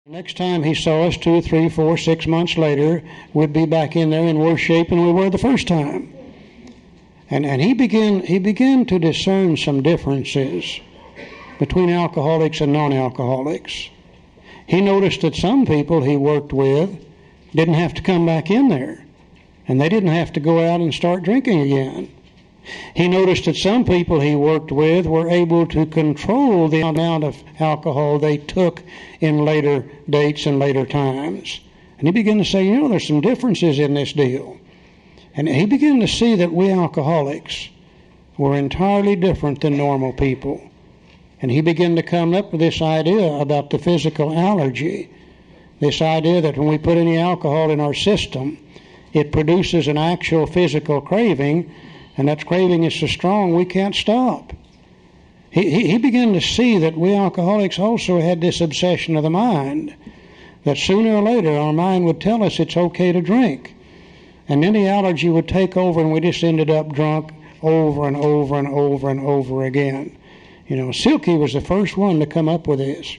Next time he saw us 2, 3, 4, 6 months later, we'd be back in there in worse shape than we were the first time. And he began to discern some differences between alcoholics and non-alcoholics. He noticed that some people he worked with didn't have to come back in there, and they didn't have to go out and start drinking again. He noticed that some people he worked with were able to control the amount of alcohol they took in later dates and later times. And he began to say, there's some differences in this deal. And he began to see that we alcoholics were entirely different than normal people. And he began to come up with this idea about the physical allergy, this idea that when we put any alcohol in our system, it produces an actual physical craving, and that craving is so strong we can't stop. He began to see that we alcoholics also had this obsession of the mind, that sooner or later our mind would tell us it's okay to drink. And then the allergy would take over, and we just ended up drunk over and over and over and over again. Silky was the first one to come up with this.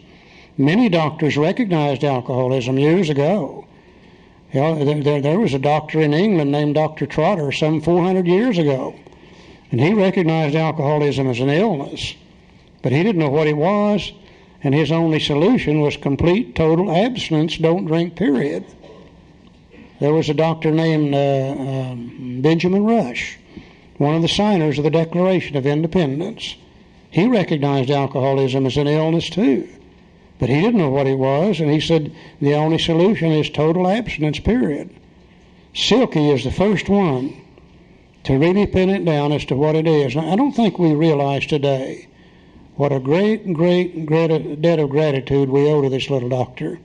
Many doctors recognized alcoholism years ago. There was a doctor in England named Dr. Trotter some 400 years ago, and he recognized alcoholism as an illness, but he didn't know what it was, and his only solution was complete, total abstinence, don't drink, period. There was a doctor named Benjamin Rush, one of the signers of the Declaration of Independence. He recognized alcoholism as an illness too, but he didn't know what it was, and he said the only solution is total abstinence, period. Silky is the first one to really pin it down as to what it is. Now, I don't think we realize today what a great, great debt of gratitude we owe to this little doctor.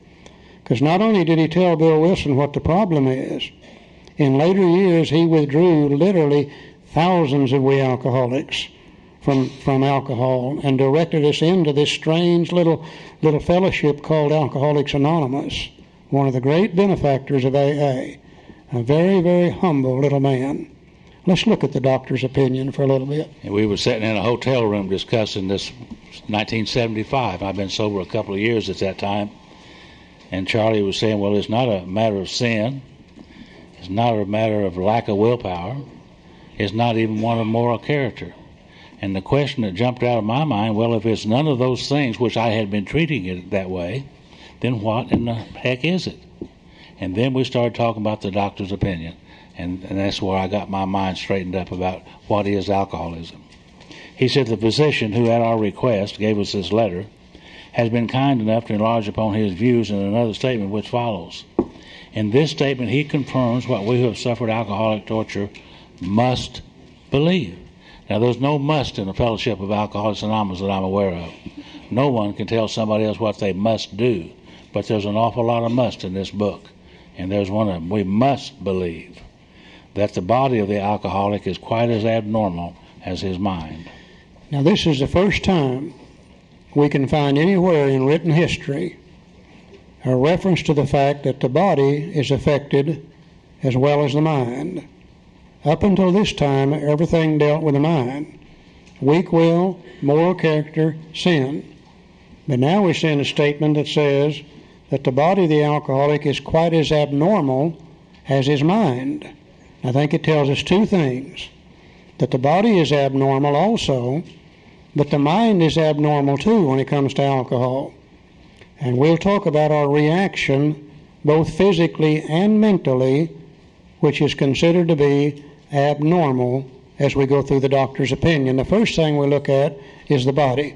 Because not only did he tell Bill Wilson what the problem is, in later years he withdrew literally thousands of we alcoholics from alcohol and directed us into this strange little fellowship called Alcoholics Anonymous, one of the great benefactors of AA, a very, very humble little man. Let's look at the doctor's opinion for a little bit. We were sitting in a hotel room discussing this 1975. I've been sober a couple of years at that time. And Charlie was saying, well, it's not a matter of sin. It's not a matter of lack of willpower. It's not even one of moral character. And the question that jumped out of my mind, well, if it's none of those things, which I had been treating it that way, then what in the heck is it? And then we started talking about the doctor's opinion. And that's where I got my mind straightened up about what is alcoholism. He said the physician who, at our request, gave us this letter has been kind enough to enlarge upon his views in another statement which follows. In this statement, he confirms what we who have suffered alcoholic torture must believe. Now, there's no must in the Fellowship of Alcoholics Anonymous that I'm aware of. No one can tell somebody else what they must do, but there's an awful lot of must in this book. And there's one of them. We must believe that the body of the alcoholic is quite as abnormal as his mind. Now, this is the first time we can find anywhere in written history a reference to the fact that the body is affected as well as the mind. Up until this time, everything dealt with the mind. Weak will, moral character, sin. But now we see a statement that says that the body of the alcoholic is quite as abnormal as his mind. I think it tells us two things. That the body is abnormal also, but the mind is abnormal too when it comes to alcohol. And we'll talk about our reaction, both physically and mentally, which is considered to be abnormal as we go through the doctor's opinion. The first thing we look at is the body.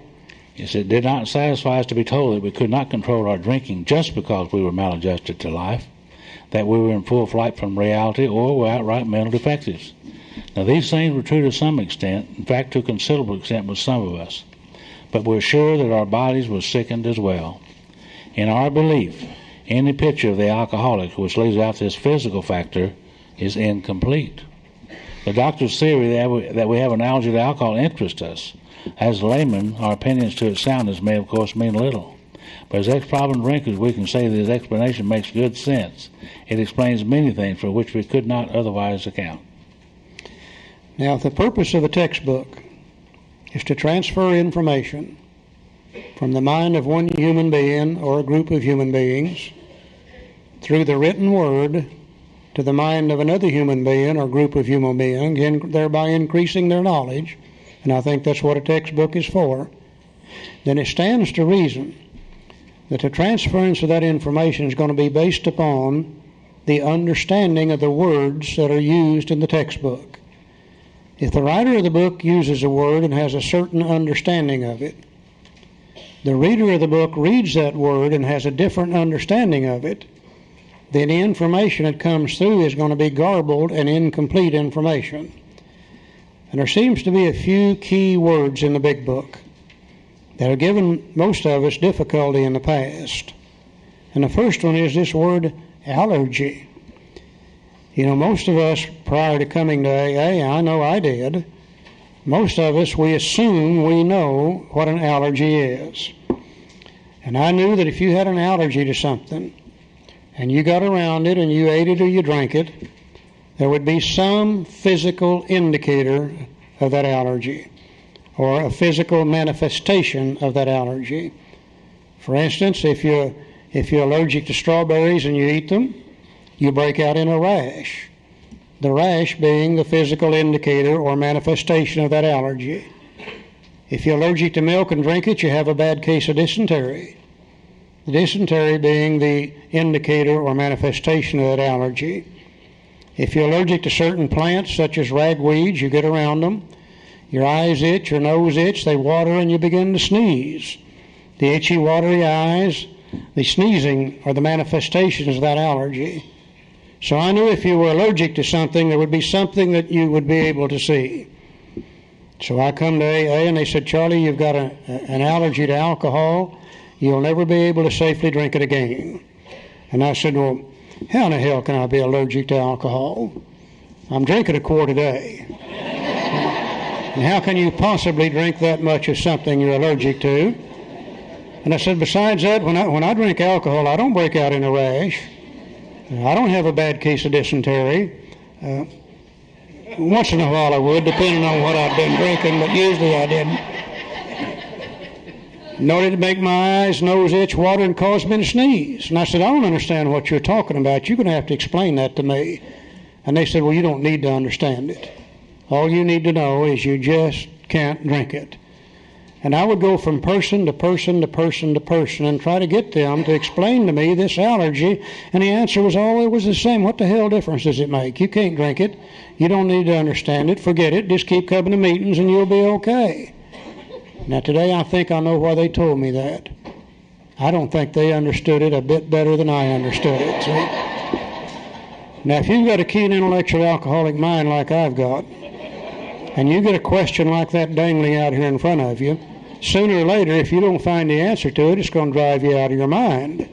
Yes, it did not satisfy us to be told that we could not control our drinking just because we were maladjusted to life, that we were in full flight from reality, or were outright mental defectives. Now, these things were true to some extent, in fact, to a considerable extent with some of us, but we're sure that our bodies were sickened as well. In our belief, any picture of the alcoholic which leaves out this physical factor is incomplete. The doctor's theory that we have an allergy to alcohol interests us. As laymen, our opinions to its soundness may, of course, mean little. But as ex-problem drinkers, we can say that his explanation makes good sense. It explains many things for which we could not otherwise account. Now, if the purpose of a textbook is to transfer information from the mind of one human being or a group of human beings through the written word to the mind of another human being or group of human beings, and thereby increasing their knowledge, and I think that's what a textbook is for, then it stands to reason that the transference of that information is going to be based upon the understanding of the words that are used in the textbook. If the writer of the book uses a word and has a certain understanding of it, the reader of the book reads that word and has a different understanding of it, then the information that comes through is going to be garbled and incomplete information. And there seems to be a few key words in the big book that have given most of us difficulty in the past. And the first one is this word allergy. You know, most of us prior to coming to AA, I know I did, most of us, we assume we know what an allergy is. And I knew that if you had an allergy to something, and you got around it and you ate it or you drank it, there would be some physical indicator of that allergy or a physical manifestation of that allergy. For instance, if you're allergic to strawberries and you eat them, you break out in a rash. The rash being the physical indicator or manifestation of that allergy. If you're allergic to milk and drink it, you have a bad case of dysentery. The dysentery being the indicator or manifestation of that allergy. If you're allergic to certain plants, such as ragweeds, you get around them, your eyes itch, your nose itch, they water, and you begin to sneeze. The itchy, watery eyes, the sneezing are the manifestations of that allergy. So I knew if you were allergic to something, there would be something that you would be able to see. So I come to AA, and they said, Charlie, you've got an allergy to alcohol. You'll never be able to safely drink it again. And I said, well, how in the hell can I be allergic to alcohol? I'm drinking a quart a day. And how can you possibly drink that much of something you're allergic to? And I said, besides that, when I drink alcohol, I don't break out in a rash. I don't have a bad case of dysentery. Once in a while I would, depending on what I've been drinking, but usually I didn't. Nor did it make my eyes, nose itch, water, and cause me to sneeze. And I said, I don't understand what you're talking about. You're going to have to explain that to me. And they said, well, you don't need to understand it. All you need to know is you just can't drink it. And I would go from person to person to person to person and try to get them to explain to me this allergy, and the answer was always the same. What the hell difference does it make? You can't drink it. You don't need to understand it. Forget it. Just keep coming to meetings and you'll be okay. Now today I think I know why they told me that. I don't think they understood it a bit better than I understood it. See? Now if you've got a keen intellectual alcoholic mind like I've got, and you get a question like that dangling out here in front of you, sooner or later, if you don't find the answer to it, it's going to drive you out of your mind.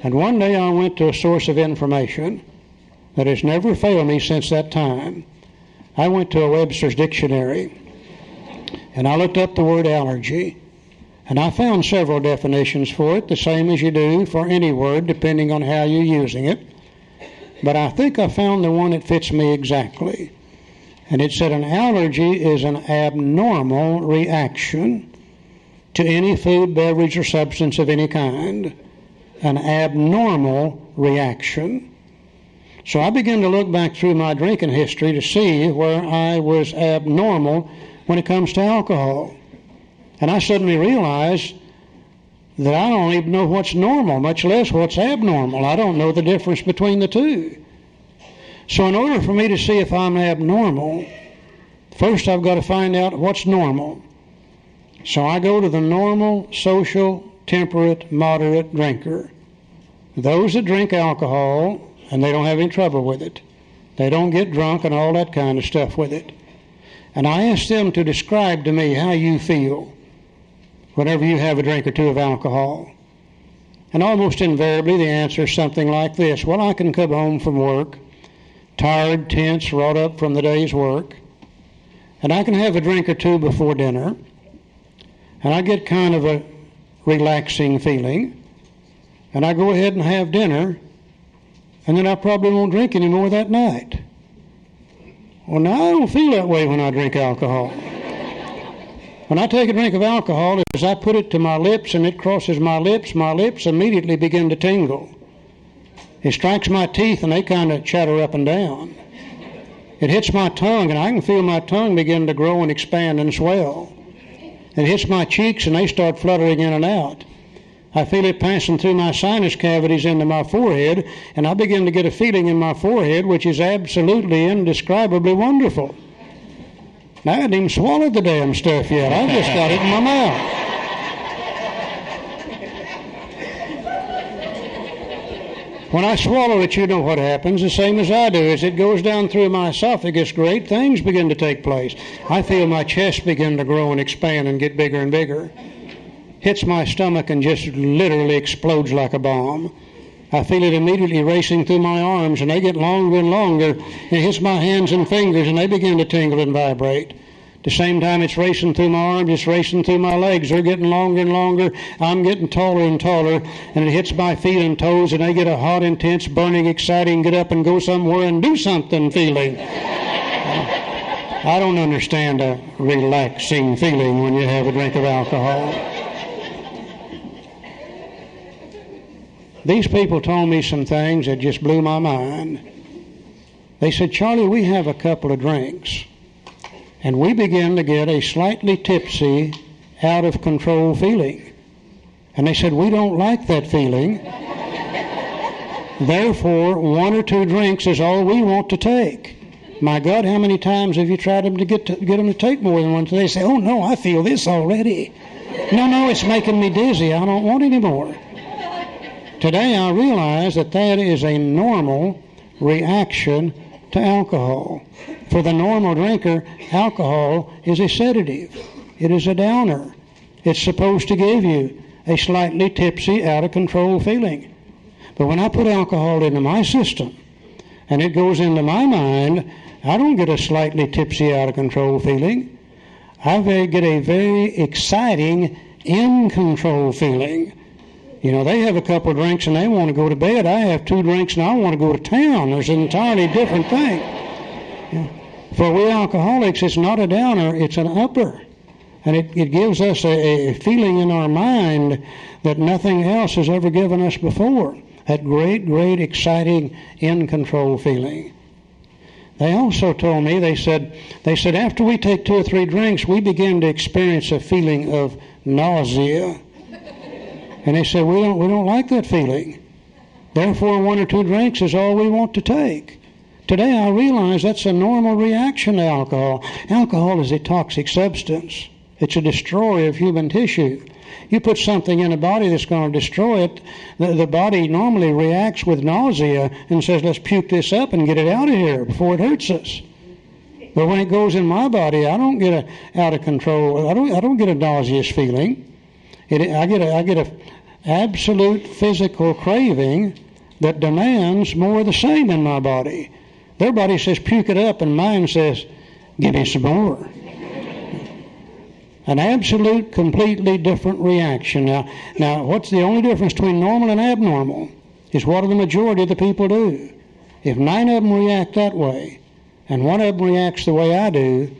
And one day I went to a source of information that has never failed me since that time. I went to a Webster's dictionary, and I looked up the word allergy, and I found several definitions for it, the same as you do for any word, depending on how you're using it. But I think I found the one that fits me exactly. And it said an allergy is an abnormal reaction to any food, beverage, or substance of any kind. An abnormal reaction. So I began to look back through my drinking history to see where I was abnormal when it comes to alcohol. And I suddenly realized that I don't even know what's normal, much less what's abnormal. I don't know the difference between the two. So in order for me to see if I'm abnormal, first I've got to find out what's normal. So I go to the normal, social, temperate, moderate drinker. Those that drink alcohol, and they don't have any trouble with it. They don't get drunk and all that kind of stuff with it. And I ask them to describe to me how you feel whenever you have a drink or two of alcohol. And almost invariably the answer is something like this. Well, I can come home from work, tired, tense, wrought up from the day's work, and I can have a drink or two before dinner, and I get kind of a relaxing feeling, and I go ahead and have dinner, and then I probably won't drink anymore that night. Well, now I don't feel that way when I drink alcohol. When I take a drink of alcohol, as I put it to my lips and it crosses my lips immediately begin to tingle. It strikes my teeth and they kind of chatter up and down. It hits my tongue and I can feel my tongue begin to grow and expand and swell. It hits my cheeks and they start fluttering in and out. I feel it passing through my sinus cavities into my forehead, and I begin to get a feeling in my forehead which is absolutely indescribably wonderful. Now, I hadn't even swallowed the damn stuff yet. I just got it in my mouth. When I swallow it, you know what happens, the same as I do. As it goes down through my esophagus, great things begin to take place. I feel my chest begin to grow and expand and get bigger and bigger. Hits my stomach and just literally explodes like a bomb. I feel it immediately racing through my arms, and they get longer and longer. It hits my hands and fingers, and they begin to tingle and vibrate. At the same time it's racing through my arms, it's racing through my legs. They're getting longer and longer. I'm getting taller and taller, and it hits my feet and toes, and they get a hot, intense, burning, exciting, get up and go somewhere and do something feeling. I don't understand a relaxing feeling when you have a drink of alcohol. These people told me some things that just blew my mind. They said, Charlie, we have a couple of drinks, and we begin to get a slightly tipsy, out of control feeling. And they said, we don't like that feeling. Therefore, 1 or 2 drinks is all we want to take. My God, how many times have you tried them to get them to take more than one? They say, oh no, I feel this already. No, it's making me dizzy. I don't want any more. Today I realize that is a normal reaction to alcohol. For the normal drinker, alcohol is a sedative. It is a downer. It's supposed to give you a slightly tipsy, out-of-control feeling. But when I put alcohol into my system and it goes into my mind, I don't get a slightly tipsy, out-of-control feeling. I get a very exciting, in-control feeling. You know, they have a couple of drinks and they want to go to bed. I have 2 drinks and I want to go to town. There's an entirely different thing. Yeah. For we alcoholics, it's not a downer, it's an upper. And it gives us a feeling in our mind that nothing else has ever given us before. That great, great, exciting, in-control feeling. They also told me, they said after we take 2 or 3 drinks, we begin to experience a feeling of nausea. And they said, we don't like that feeling. Therefore, 1 or 2 drinks is all we want to take. Today I realize that's a normal reaction to alcohol. Alcohol is a toxic substance. It's a destroyer of human tissue. You put something in the body that's going to destroy it, the body normally reacts with nausea and says, let's puke this up and get it out of here before it hurts us. But when it goes in my body, I don't get out of control. I don't get a nauseous feeling. I get a absolute physical craving that demands more of the same in my body. Their body says, puke it up, and mine says, give me some more. An absolute, completely different reaction. Now, what's the only difference between normal and abnormal? Is what do the majority of the people do. If 9 of them react that way, and 1 of them reacts the way I do,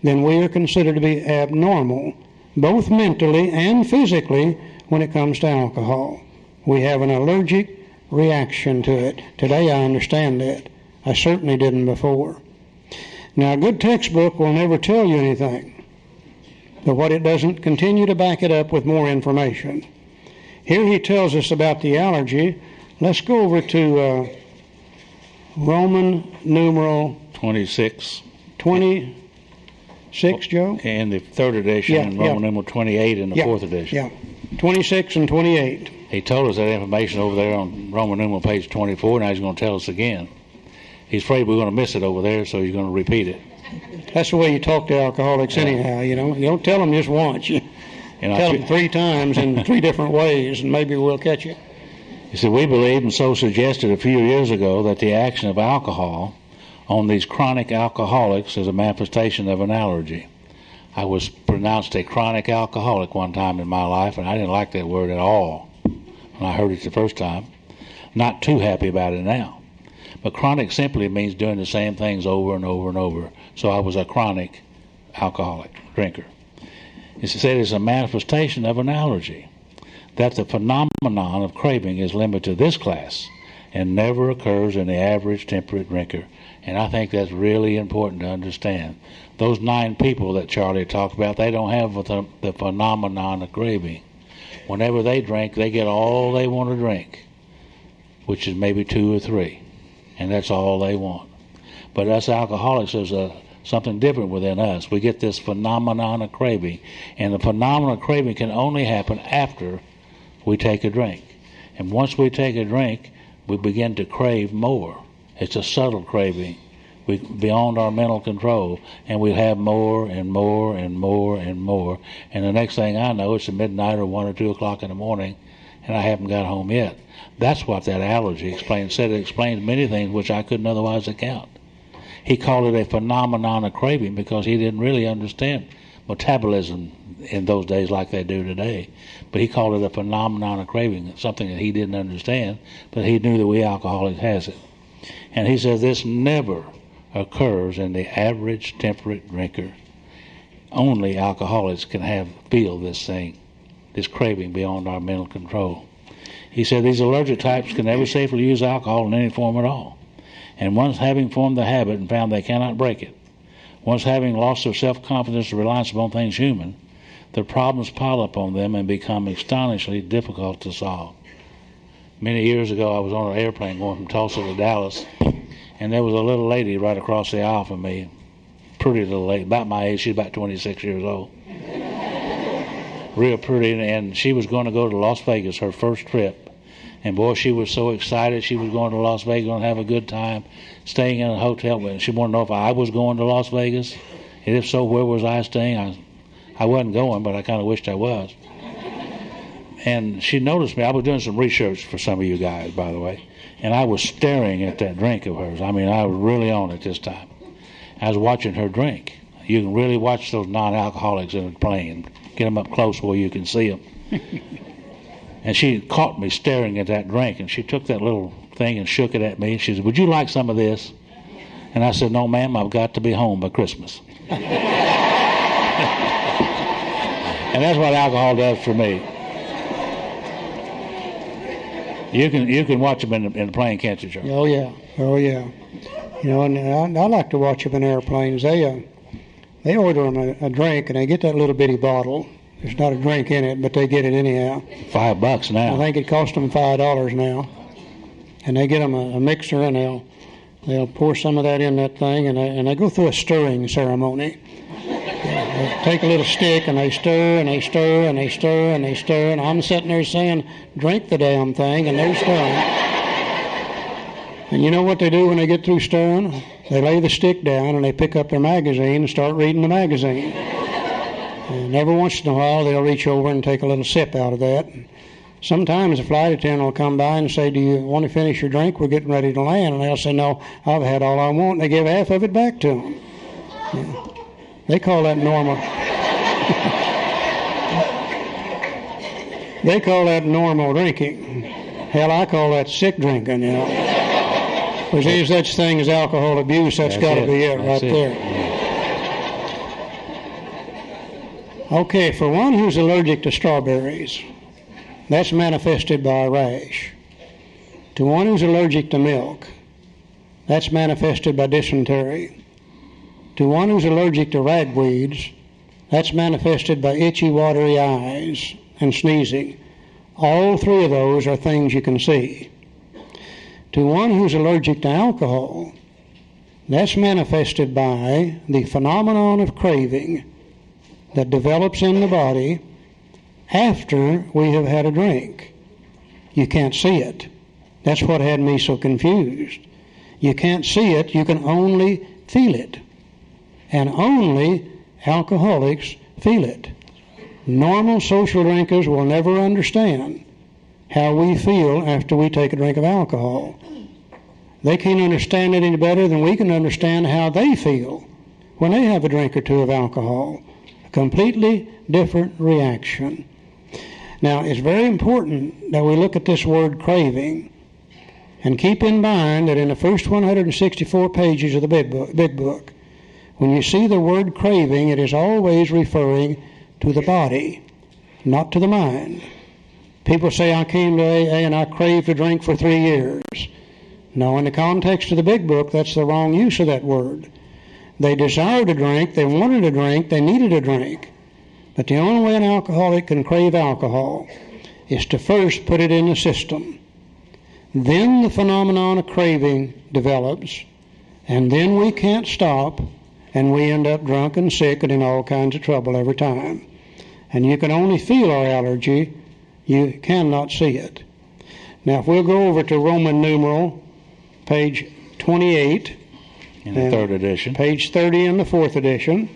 then we are considered to be abnormal, both mentally and physically, when it comes to alcohol. We have an allergic reaction to it. Today I understand that. I certainly didn't before. Now, a good textbook will never tell you anything, but what it doesn't, continue to back it up with more information. Here he tells us about the allergy. Let's go over to Roman numeral 26. 26, Joe? In the 3rd edition, and Roman numeral 28 in the 4th edition. Yeah, 26 and 28. He told us that information over there on Roman numeral page 24, now he's going to tell us again. He's afraid we're going to miss it over there, so he's going to repeat it. That's the way you talk to alcoholics anyhow, you know. You don't tell them just once. You tell them 3 times in 3 different ways, and maybe we'll catch it. He said, we believed and so suggested a few years ago that the action of alcohol on these chronic alcoholics is a manifestation of an allergy. I was pronounced a chronic alcoholic one time in my life, and I didn't like that word at all when I heard it the first time. Not too happy about it now. But chronic simply means doing the same things over and over and over. So I was a chronic alcoholic drinker. It said it's a manifestation of an allergy, that the phenomenon of craving is limited to this class and never occurs in the average temperate drinker. And I think that's really important to understand. Those 9 people that Charlie talked about, they don't have the phenomenon of craving. Whenever they drink, they get all they want to drink, which is maybe 2 or 3, and that's all they want. But us alcoholics, there's something different within us. We get this phenomenon of craving, and the phenomenon of craving can only happen after we take a drink. And once we take a drink, we begin to crave more. It's a subtle craving, beyond our mental control, and we have more and more and more and more. And the next thing I know, it's midnight or 1 or 2 o'clock in the morning, and I haven't got home yet. That's what that allergy explains. Said it explains many things which I couldn't otherwise account. He called it a phenomenon of craving because he didn't really understand metabolism in those days like they do today. But he called it a phenomenon of craving, something that he didn't understand, but he knew that we alcoholics has it. And he says this never occurs in the average temperate drinker. Only alcoholics can feel this thing, this craving beyond our mental control. He said these allergic types can never safely use alcohol in any form at all. And once having formed the habit and found they cannot break it, once having lost their self-confidence or reliance upon things human, the problems pile up on them and become astonishingly difficult to solve. Many years ago, I was on an airplane going from Tulsa to Dallas, and there was a little lady right across the aisle from me, pretty little lady, about my age. She's about 26 years old. Real pretty, and she was going to go to Las Vegas, her first trip. And boy, she was so excited. She was going to Las Vegas, going to have a good time, staying in a hotel. She wanted to know if I was going to Las Vegas, and if so, where was I staying? I wasn't going, but I kind of wished I was. And she noticed me. I was doing some research for some of you guys, by the way, and I was staring at that drink of hers. I mean, I was really on it this time. I was watching her drink. You can really watch those non-alcoholics in a plane. Get them up close where you can see them. And she caught me staring at that drink, and she took that little thing and shook it at me. She said, "Would you like some of this?" And I said, "No, ma'am, I've got to be home by Christmas." And that's what alcohol does for me. You can watch them in the plane, can't you, Charlie? Oh yeah. You know, and I like to watch them in airplanes. They order them a drink, and they get that little bitty bottle. There's not a drink in it, but they get it anyhow. $5 now. I think it costs them $5 now. And they get them a mixer, and they'll pour some of that in that thing, and they go through a stirring ceremony. They take a little stick, and they stir, and they stir, and they stir, and they stir, and I'm sitting there saying, "Drink the damn thing," and they're stirring. And you know what they do when they get through stirring? They lay the stick down, and they pick up their magazine and start reading the magazine. And every once in a while, they'll reach over and take a little sip out of that. Sometimes a flight attendant will come by and say, "Do you want to finish your drink? We're getting ready to land." And they'll say, "No, I've had all I want." And they give half of it back to them. Yeah. They call that normal. They call that normal drinking. Hell, I call that sick drinking, you know. If there's such thing as alcohol abuse, that's got to be it right there. Okay, for one who's allergic to strawberries, that's manifested by a rash. To one who's allergic to milk, that's manifested by dysentery. To one who's allergic to ragweeds, that's manifested by itchy, watery eyes and sneezing. All 3 of those are things you can see. To one who's allergic to alcohol, that's manifested by the phenomenon of craving that develops in the body after we have had a drink. You can't see it. That's what had me so confused. You can't see it, you can only feel it. And only alcoholics feel it. Normal social drinkers will never understand how we feel after we take a drink of alcohol. They can't understand it any better than we can understand how they feel when they have a drink or 2 of alcohol. A completely different reaction. Now, it's very important that we look at this word craving and keep in mind that in the first 164 pages of the big book, when you see the word craving, it is always referring to the body, not to the mind. People say, I came to AA and I craved a drink for 3 years. No, in the context of the big book, that's the wrong use of that word. They desired a drink, they wanted a drink, they needed a drink. But the only way an alcoholic can crave alcohol is to first put it in the system. Then the phenomenon of craving develops, and then we can't stop, and we end up drunk and sick and in all kinds of trouble every time. And you can only feel our allergy, you cannot see it. Now, if we'll go over to Roman numeral, page 28, in the third edition, page 30 in the fourth edition,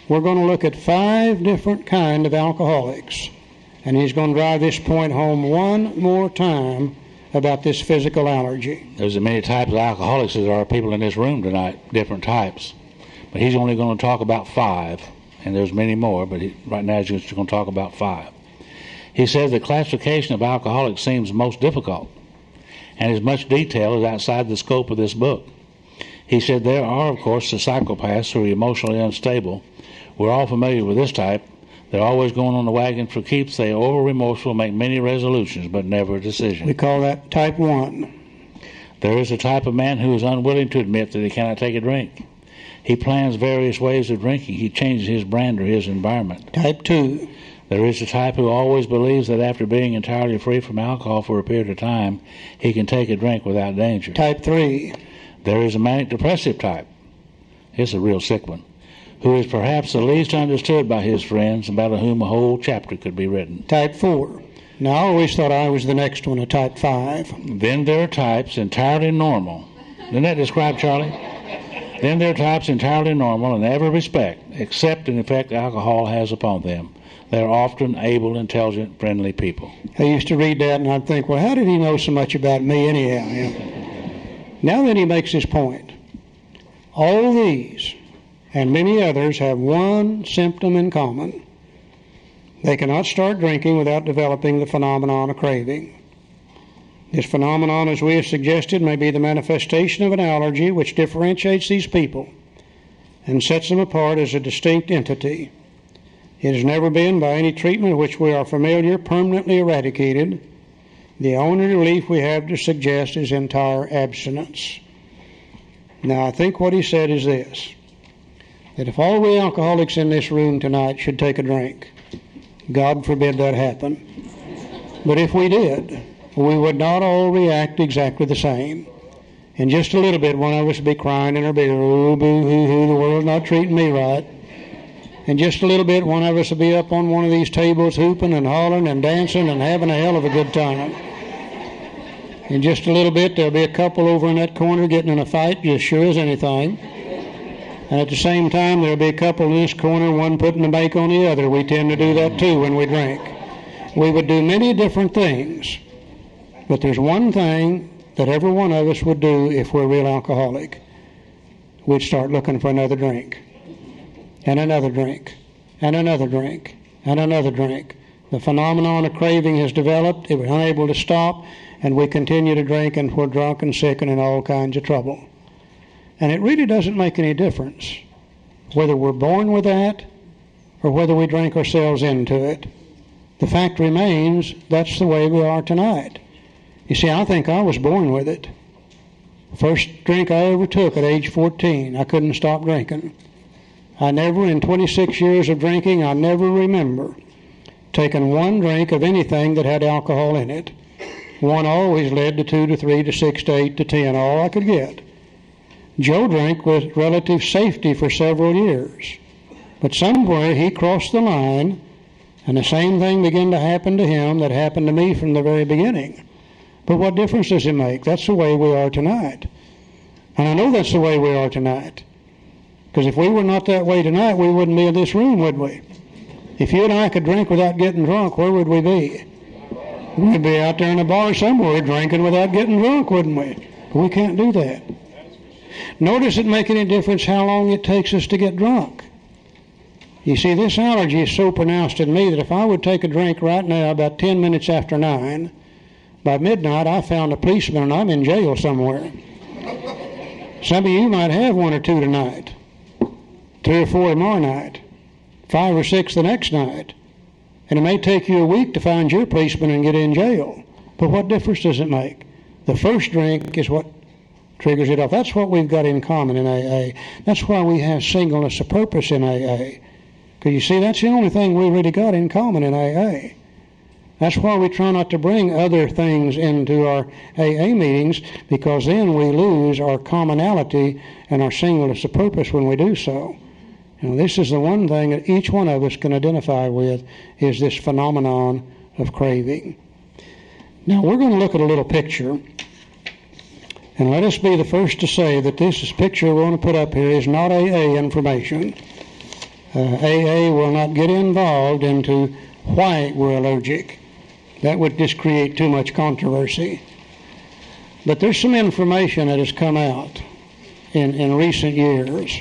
we're going to look at 5 different kinds of alcoholics. And he's going to drive this point home one more time about this physical allergy. There's as many types of alcoholics as there are people in this room tonight, different types. But he's only going to talk about 5, and there's many more, but right now he's just going to talk about 5. He says the classification of alcoholics seems most difficult, and as much detail is outside the scope of this book. He said there are, of course, the psychopaths who are emotionally unstable. We're all familiar with this type. They're always going on the wagon for keeps. They are over-remorseful, make many resolutions, but never a decision. We call that type 1. There is a type of man who is unwilling to admit that he cannot take a drink. He plans various ways of drinking. He changes his brand or his environment. Type 2. There is a type who always believes that after being entirely free from alcohol for a period of time, he can take a drink without danger. Type 3. There is a manic-depressive type. It's a real sick one, who is perhaps the least understood by his friends, about whom a whole chapter could be written. Type 4. Now, I always thought I was the next one, a type 5. Then there are types entirely normal. Doesn't that describe Charlie? Then there are types entirely normal in every respect, except in the effect alcohol has upon them. They are often able, intelligent, friendly people. I used to read that and I'd think, well, how did he know so much about me anyhow? Now then he makes his point. All these and many others have one symptom in common. They cannot start drinking without developing the phenomenon of craving. This phenomenon, as we have suggested, may be the manifestation of an allergy which differentiates these people and sets them apart as a distinct entity. It has never been, by any treatment with which we are familiar, permanently eradicated. The only relief we have to suggest is entire abstinence. Now, I think what he said is this, that if all we alcoholics in this room tonight should take a drink, God forbid that happen, but if we did, we would not all react exactly the same. In just a little bit, one of us would be crying in our bed, oh, boo-hoo-hoo, the world's not treating me right. In just a little bit, one of us will be up on one of these tables hooping and hollering and dancing and having a hell of a good time. In just a little bit, there'll be a couple over in that corner getting in a fight, just sure as anything. And at the same time, there'll be a couple in this corner, one putting the bake on the other. We tend to do that too when we drink. We would do many different things, but there's one thing that every one of us would do if we're a real alcoholic. We'd start looking for another drink. And another drink, and another drink, and another drink. The phenomenon of craving has developed. It was unable to stop, and we continue to drink, and we're drunk and sick and in all kinds of trouble. And it really doesn't make any difference whether we're born with that or whether we drink ourselves into it. The fact remains that's the way we are tonight. You see, I think I was born with it. First drink I ever took at age 14, I couldn't stop drinking. I never, in 26 years of drinking, I never remember taking one drink of anything that had alcohol in it. One always led to 2 to 3 to 6 to 8 to 10, all I could get. Joe drank with relative safety for several years. But somewhere he crossed the line, and the same thing began to happen to him that happened to me from the very beginning. But what difference does it make? That's the way we are tonight. And I know that's the way we are tonight. Because if we were not that way tonight, we wouldn't be in this room, would we? If you and I could drink without getting drunk, where would we be? We'd be out there in a bar somewhere drinking without getting drunk, wouldn't we? But we can't do that. Nor does it make any difference how long it takes us to get drunk. You see, this allergy is so pronounced in me that if I would take a drink right now about 10 minutes after 9, by midnight I found a policeman and I'm in jail somewhere. Some of you might have 1 or 2 tonight. 3 or 4 tomorrow night. 5 or 6 the next night. And it may take you a week to find your policeman and get in jail. But what difference does it make? The first drink is what triggers it off. That's what we've got in common in AA. That's why we have singleness of purpose in AA. Because you see, that's the only thing we really got in common in AA. That's why we try not to bring other things into our AA meetings, because then we lose our commonality and our singleness of purpose when we do so. This is the one thing that each one of us can identify with, is this phenomenon of craving. Now, we're going to look at a little picture, and let us be the first to say that this picture we're going to put up here is not AA information. AA will not get involved into why we're allergic. That would just create too much controversy. But there's some information that has come out in recent years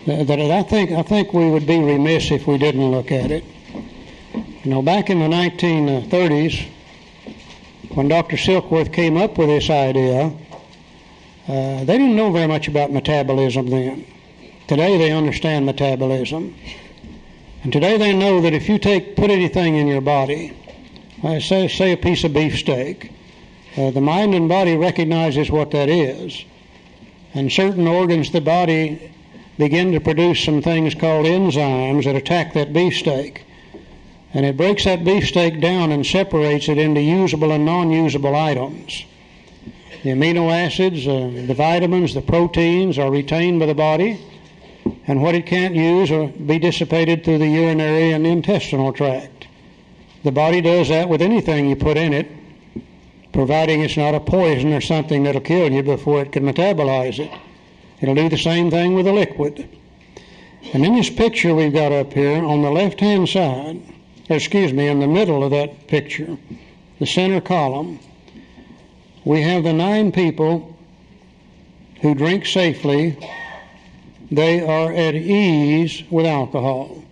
that I think we would be remiss if we didn't look at it. Back in the 1930s, when Dr. Silkworth came up with this idea, they didn't know very much about metabolism then. Today they understand metabolism. And today they know that if you put anything in your body, say a piece of beefsteak, the mind and body recognizes what that is. And certain organs of the body begin to produce some things called enzymes that attack that beefsteak. And it breaks that beefsteak down and separates it into usable and non-usable items. The amino acids, the vitamins, the proteins are retained by the body, and what it can't use will be dissipated through the urinary and the intestinal tract. The body does that with anything you put in it, providing it's not a poison or something that'll kill you before it can metabolize it. It'll do the same thing with a liquid. And in this picture we've got up here, on the left-hand side, in the middle of that picture, the center column, we have the 9 people who drink safely. They are at ease with alcohol.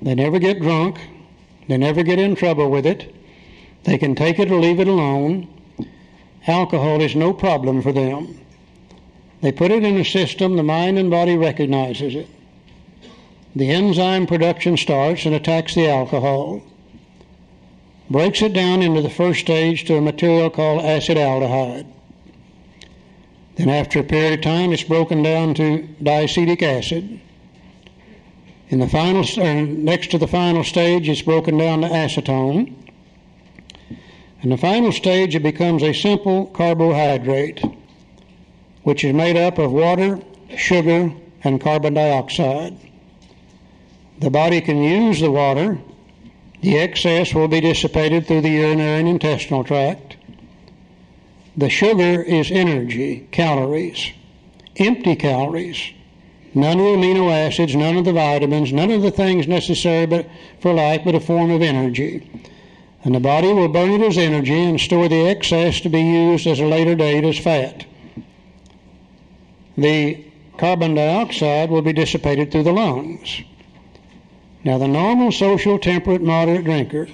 They never get drunk. They never get in trouble with it. They can take it or leave it alone. Alcohol is no problem for them. They put it in a system, the mind and body recognizes it. The enzyme production starts and attacks the alcohol, breaks it down into the first stage to a material called acetaldehyde. Then after a period of time, it's broken down to diacetic acid. In the final, next to the final stage, it's broken down to acetone. In the final stage, it becomes a simple carbohydrate, which is made up of water, sugar, and carbon dioxide. The body can use the water. The excess will be dissipated through the urinary and intestinal tract. The sugar is energy, calories, empty calories. None of the amino acids, none of the vitamins, none of the things necessary for life, but a form of energy. And the body will burn it as energy and store the excess to be used at a later date as fat. The carbon dioxide will be dissipated through the lungs. Now, the normal, social, temperate, moderate drinker,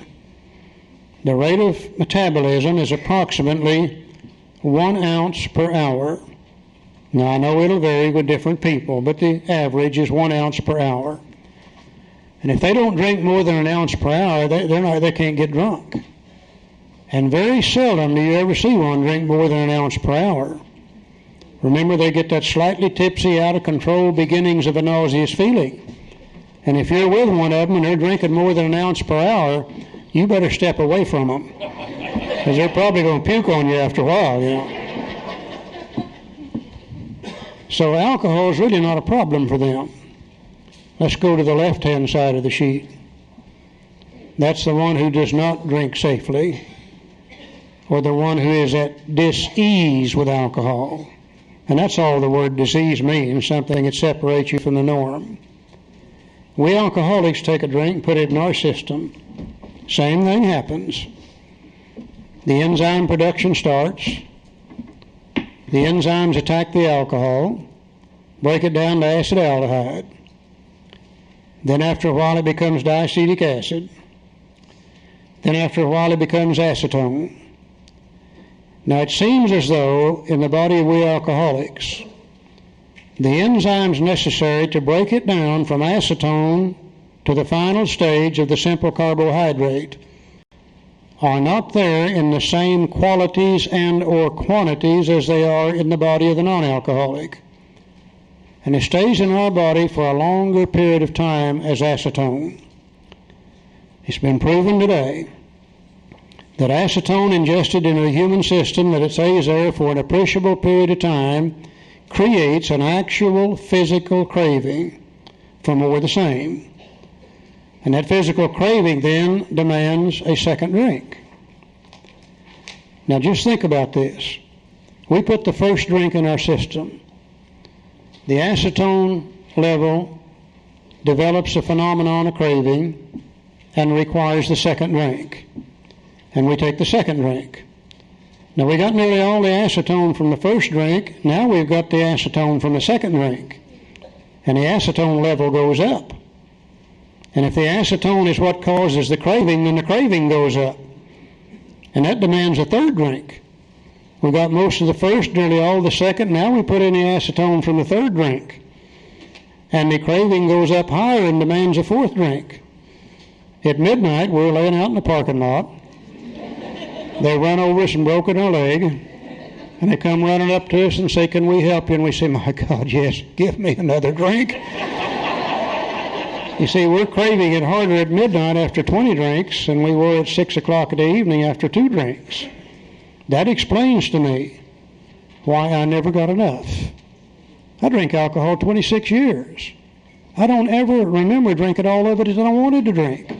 the rate of metabolism is approximately 1 ounce per hour. Now, I know it'll vary with different people, but the average is 1 ounce per hour. And if they don't drink more than 1 ounce per hour, they can't get drunk. And very seldom do you ever see one drink more than 1 ounce per hour. Remember, they get that slightly tipsy, out of control beginnings of a nauseous feeling. And if you're with one of them and they're drinking more than 1 ounce per hour, you better step away from them, because they're probably going to puke on you after a while, So alcohol is really not a problem for them. Let's go to the left-hand side of the sheet. That's the one who does not drink safely, or the one who is at dis-ease with alcohol. And that's all the word disease means, something that separates you from the norm. We alcoholics take a drink, put it in our system. Same thing happens. The enzyme production starts. The enzymes attack the alcohol, break it down to acetaldehyde. Then after a while it becomes diacetic acid. Then after a while it becomes acetone. Now it seems as though in the body of we alcoholics, the enzymes necessary to break it down from acetone to the final stage of the simple carbohydrate are not there in the same qualities and or quantities as they are in the body of the non-alcoholic. And it stays in our body for a longer period of time as acetone. It's been proven today that acetone ingested into the human system, that it stays there for an appreciable period of time, creates an actual physical craving for more of the same. And that physical craving then demands a second drink. Now just think about this. We put the first drink in our system. The acetone level develops a phenomenon of craving and requires the second drink. And we take the second drink. Now we got nearly all the acetone from the first drink. Now we've got the acetone from the second drink. And the acetone level goes up. And if the acetone is what causes the craving, then the craving goes up. And that demands a third drink. We got most of the first, nearly all the second. Now we put in the acetone from the third drink. And the craving goes up higher and demands a fourth drink. At midnight, we're laying out in the parking lot. They run over us and broken our leg. And they come running up to us and say, "Can we help you?" And we say, "My God, yes, give me another drink." You see, we're craving it harder at midnight after 20 drinks than we were at 6 o'clock in the evening after 2 drinks. That explains to me why I never got enough. I drank alcohol 26 years. I don't ever remember drinking all of it as I wanted to drink.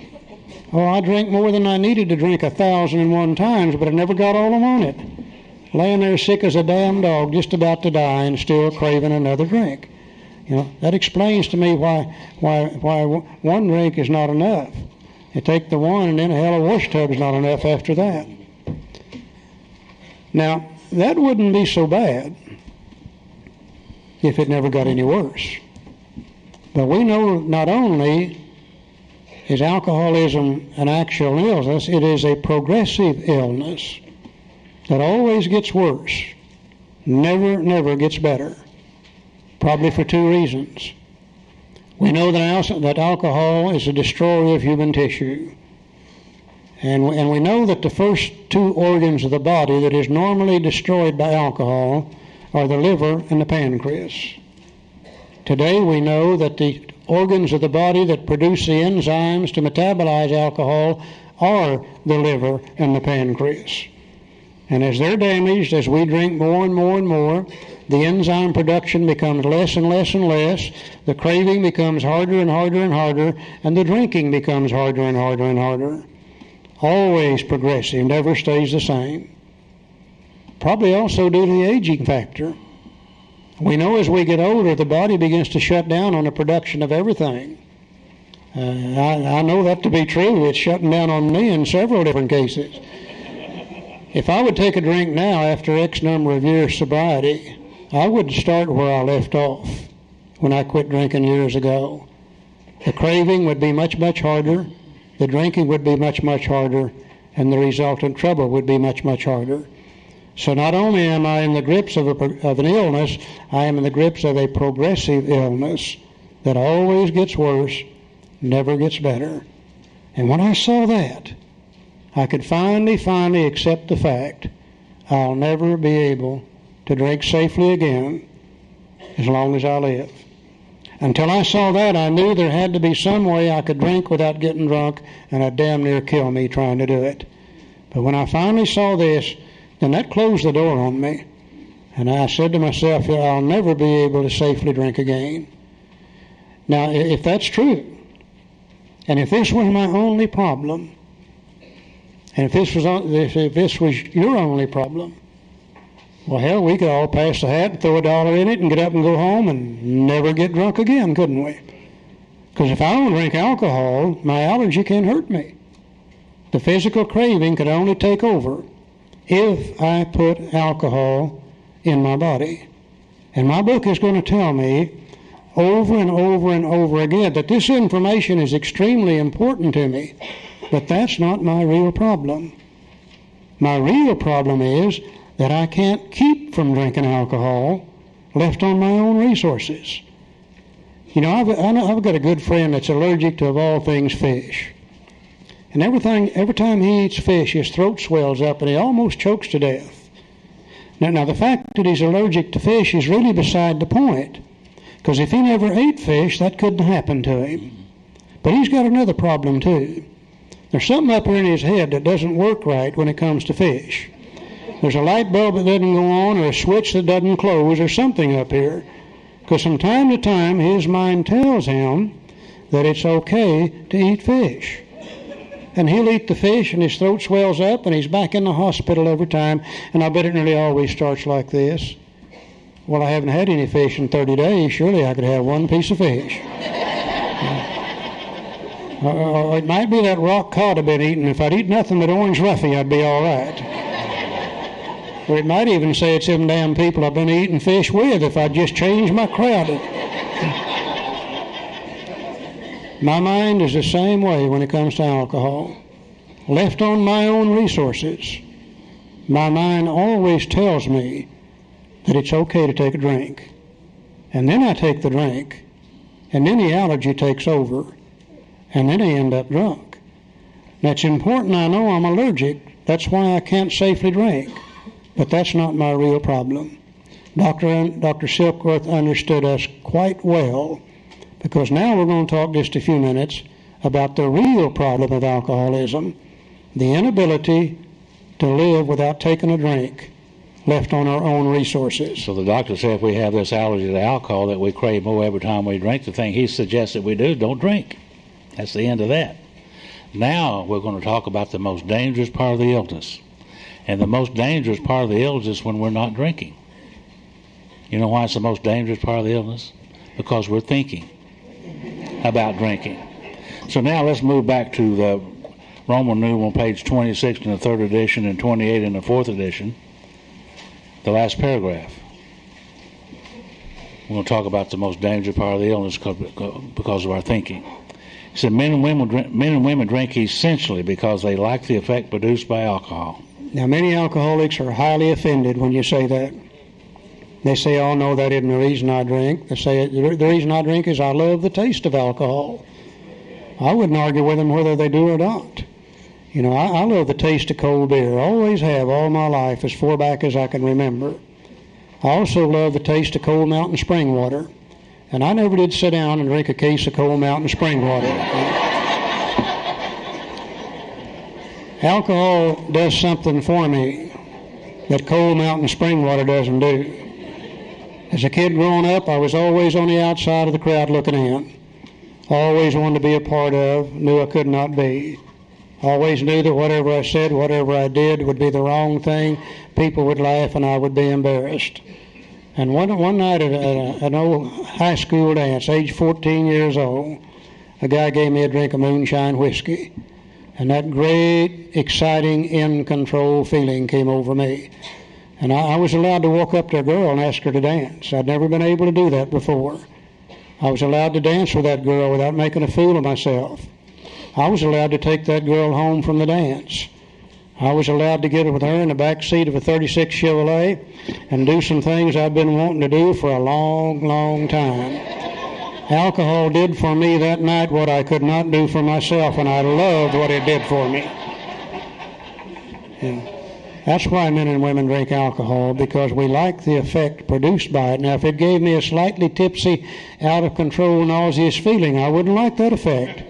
Oh, I drank more than I needed to drink 1,001 times, but I never got all on it. Laying there sick as a damn dog, just about to die, and still craving another drink. You know, that explains to me why one drink is not enough. You take the one, and then a hell of a wash tub is not enough after that. Now, that wouldn't be so bad if it never got any worse. But we know not only is alcoholism an actual illness, it is a progressive illness that always gets worse, never gets better. Probably for 2 reasons. We know that alcohol is a destroyer of human tissue. And we know that the first 2 organs of the body that is normally destroyed by alcohol are the liver and the pancreas. Today we know that the organs of the body that produce the enzymes to metabolize alcohol are the liver and the pancreas. And as they're damaged, as we drink more and more and more, the enzyme production becomes less and less and less, the craving becomes harder and harder and harder, and the drinking becomes harder and harder and harder. Always progressive, never stays the same. Probably also due to the aging factor. We know as we get older, the body begins to shut down on the production of everything. I know that to be true. It's shutting down on me in several different cases. If I would take a drink now after X number of years sobriety, I would start where I left off when I quit drinking years ago. The craving would be much harder, the drinking would be much harder, and the resultant trouble would be much harder. So not only am I in the grips of an illness, I am in the grips of a progressive illness that always gets worse, never gets better. And when I saw that, I could finally accept the fact I'll never be able to drink safely again as long as I live. Until I saw that, I knew there had to be some way I could drink without getting drunk, and it'd damn near kill me trying to do it. But when I finally saw this, then that closed the door on me. And I said to myself, I'll never be able to safely drink again. Now, if that's true, and if this was my only problem, and if this was your only problem, well, hell, we could all pass the hat and throw $1 in it and get up and go home and never get drunk again, couldn't we? Because if I don't drink alcohol, my allergy can't hurt me. The physical craving could only take over if I put alcohol in my body. And my book is going to tell me over and over and over again that this information is extremely important to me, but that's not my real problem. My real problem is that I can't keep from drinking alcohol left on my own resources. You know, I've got a good friend that's allergic to, of all things, fish. And every time he eats fish, his throat swells up and he almost chokes to death. Now the fact that he's allergic to fish is really beside the point. Because if he never ate fish, that couldn't happen to him. But he's got another problem too. There's something up here in his head that doesn't work right when it comes to fish. There's a light bulb that doesn't go on, or a switch that doesn't close, or something up here. Because from time to time, his mind tells him that it's okay to eat fish. And he'll eat the fish, and his throat swells up, and he's back in the hospital every time. And I bet it nearly always starts like this. Well, I haven't had any fish in 30 days. Surely I could have one piece of fish. Or it might be that rock cod I've been eating. If I'd eat nothing but orange roughy, I'd be all right. Or it might even say it's them damn people I've been eating fish with if I'd just changed my crowd. My mind is the same way when it comes to alcohol. Left on my own resources, my mind always tells me that it's okay to take a drink. And then I take the drink, and then the allergy takes over, and then I end up drunk. Now, it's important I know I'm allergic. That's why I can't safely drink. But that's not my real problem. Dr. Silkworth understood us quite well, because now we're going to talk just a few minutes about the real problem of alcoholism, the inability to live without taking a drink, left on our own resources. So the doctor said if we have this allergy to alcohol that we crave more every time we drink, the thing he suggests that we do, don't drink. That's the end of that. Now we're going to talk about the most dangerous part of the illness. And the most dangerous part of the illness is when we're not drinking. You know why it's the most dangerous part of the illness? Because we're thinking about drinking. So now let's move back to the Roman numeral page 26 in the 3rd edition and 28 in the 4th edition. The last paragraph. We're going to talk about the most dangerous part of the illness because of our thinking. He said men and women drink essentially because they like the effect produced by alcohol. Now, many alcoholics are highly offended when you say that. They say, oh, no, that isn't the reason I drink. They say, the reason I drink is I love the taste of alcohol. I wouldn't argue with them whether they do or not. You know, I love the taste of cold beer. Always have all my life, as far back as I can remember. I also love the taste of cold mountain spring water. And I never did sit down and drink a case of cold mountain spring water. Alcohol does something for me that cold mountain spring water doesn't do. As a kid growing up, I was always on the outside of the crowd looking in. Always wanted to be a part of, knew I could not be. Always knew that whatever I said, whatever I did would be the wrong thing. People would laugh and I would be embarrassed. And one night at an old high school dance, age 14 years old, a guy gave me a drink of moonshine whiskey. And that great, exciting, in-control feeling came over me. And I was allowed to walk up to a girl and ask her to dance. I'd never been able to do that before. I was allowed to dance with that girl without making a fool of myself. I was allowed to take that girl home from the dance. I was allowed to get with her in the back seat of a 36 Chevrolet and do some things I'd been wanting to do for a long, long time. Alcohol did for me that night what I could not do for myself, and I loved what it did for me. Yeah. That's why men and women drink alcohol, because we like the effect produced by it. Now, if it gave me a slightly tipsy, out of control, nauseous feeling, I wouldn't like that effect.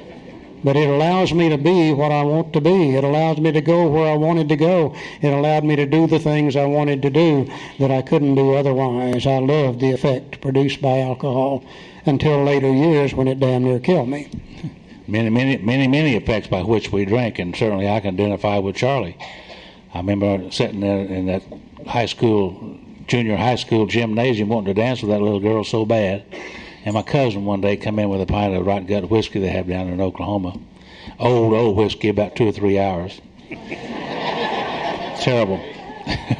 But it allows me to be what I want to be. It allows me to go where I wanted to go. It allowed me to do the things I wanted to do that I couldn't do otherwise. I loved the effect produced by alcohol until later years when it damn near killed me. Many effects by which we drink, and certainly I can identify with Charlie. I remember sitting there in that junior high school gymnasium wanting to dance with that little girl so bad. And my cousin one day come in with a pint of rotten gut whiskey they have down in Oklahoma. Old whiskey, about 2 or 3 hours. Terrible.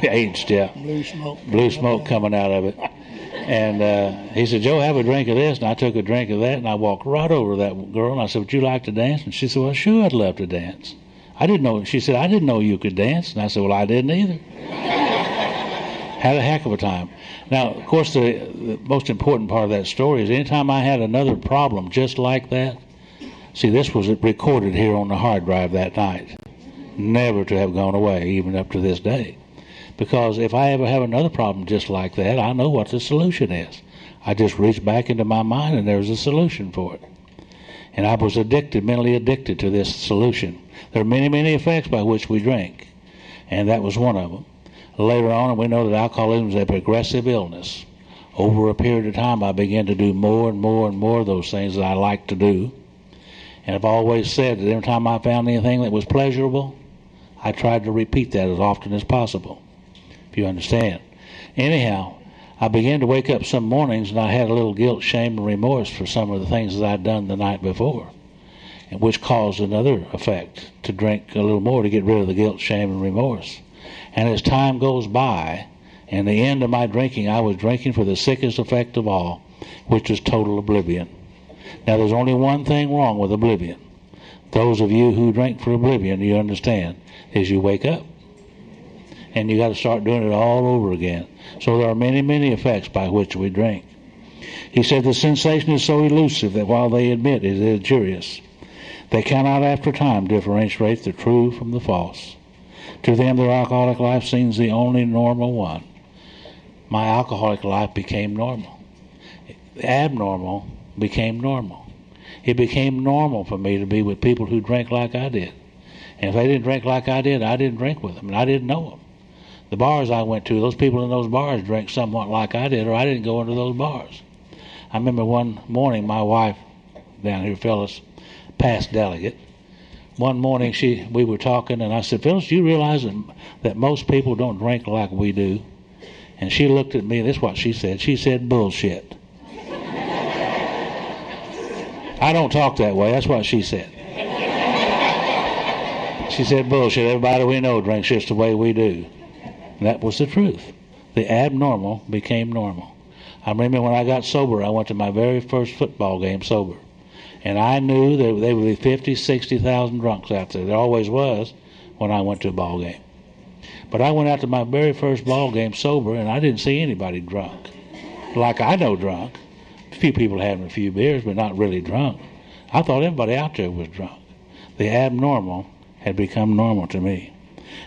Aged, yeah. Blue smoke coming out of it. And he said, Joe, have a drink of this. And I took a drink of that, and I walked right over to that girl, and I said, would you like to dance? And she said, well, sure, I'd love to dance. She said, I didn't know you could dance. And I said, well, I didn't either. Had a heck of a time. Now, of course, the most important part of that story is anytime I had another problem just like that, see, this was recorded here on the hard drive that night, never to have gone away, even up to this day. Because if I ever have another problem just like that, I know what the solution is. I just reach back into my mind and there's a solution for it. And I was addicted, mentally addicted to this solution. There are many, many effects by which we drink, and that was one of them. Later on, we know that alcoholism is a progressive illness. Over a period of time, I began to do more and more and more of those things that I like to do. And I've always said that every time I found anything that was pleasurable, I tried to repeat that as often as possible, if you understand. Anyhow, I began to wake up some mornings and I had a little guilt, shame, and remorse for some of the things that I'd done the night before, and which caused another effect to drink a little more to get rid of the guilt, shame, and remorse. And as time goes by, and the end of my drinking, I was drinking for the sickest effect of all, which was total oblivion. Now, there's only one thing wrong with oblivion. Those of you who drink for oblivion, you understand, is you wake up. And you got to start doing it all over again. So there are many, many effects by which we drink. He said the sensation is so elusive that while they admit it is injurious, they cannot after time differentiate the true from the false. To them, their alcoholic life seems the only normal one. My alcoholic life became normal. Abnormal became normal. It became normal for me to be with people who drank like I did. And if they didn't drink like I didn't drink with them, and I didn't know them. The bars I went to, those people in those bars drank somewhat like I did, or I didn't go into those bars. I remember one morning, my wife, down here, Phyllis, past delegate, one morning we were talking, and I said, Phyllis, you realize that most people don't drink like we do? And she looked at me, and this is what she said. She said, bullshit. I don't talk that way. That's what she said. She said, bullshit. Everybody we know drinks just the way we do. And that was the truth. The abnormal became normal. I remember when I got sober, I went to my very first football game sober. And I knew that there would be 50, 60,000 drunks out there. There always was when I went to a ball game. But I went out to my very first ball game sober, and I didn't see anybody drunk. Like I know drunk. A few people having a few beers, but not really drunk. I thought everybody out there was drunk. The abnormal had become normal to me.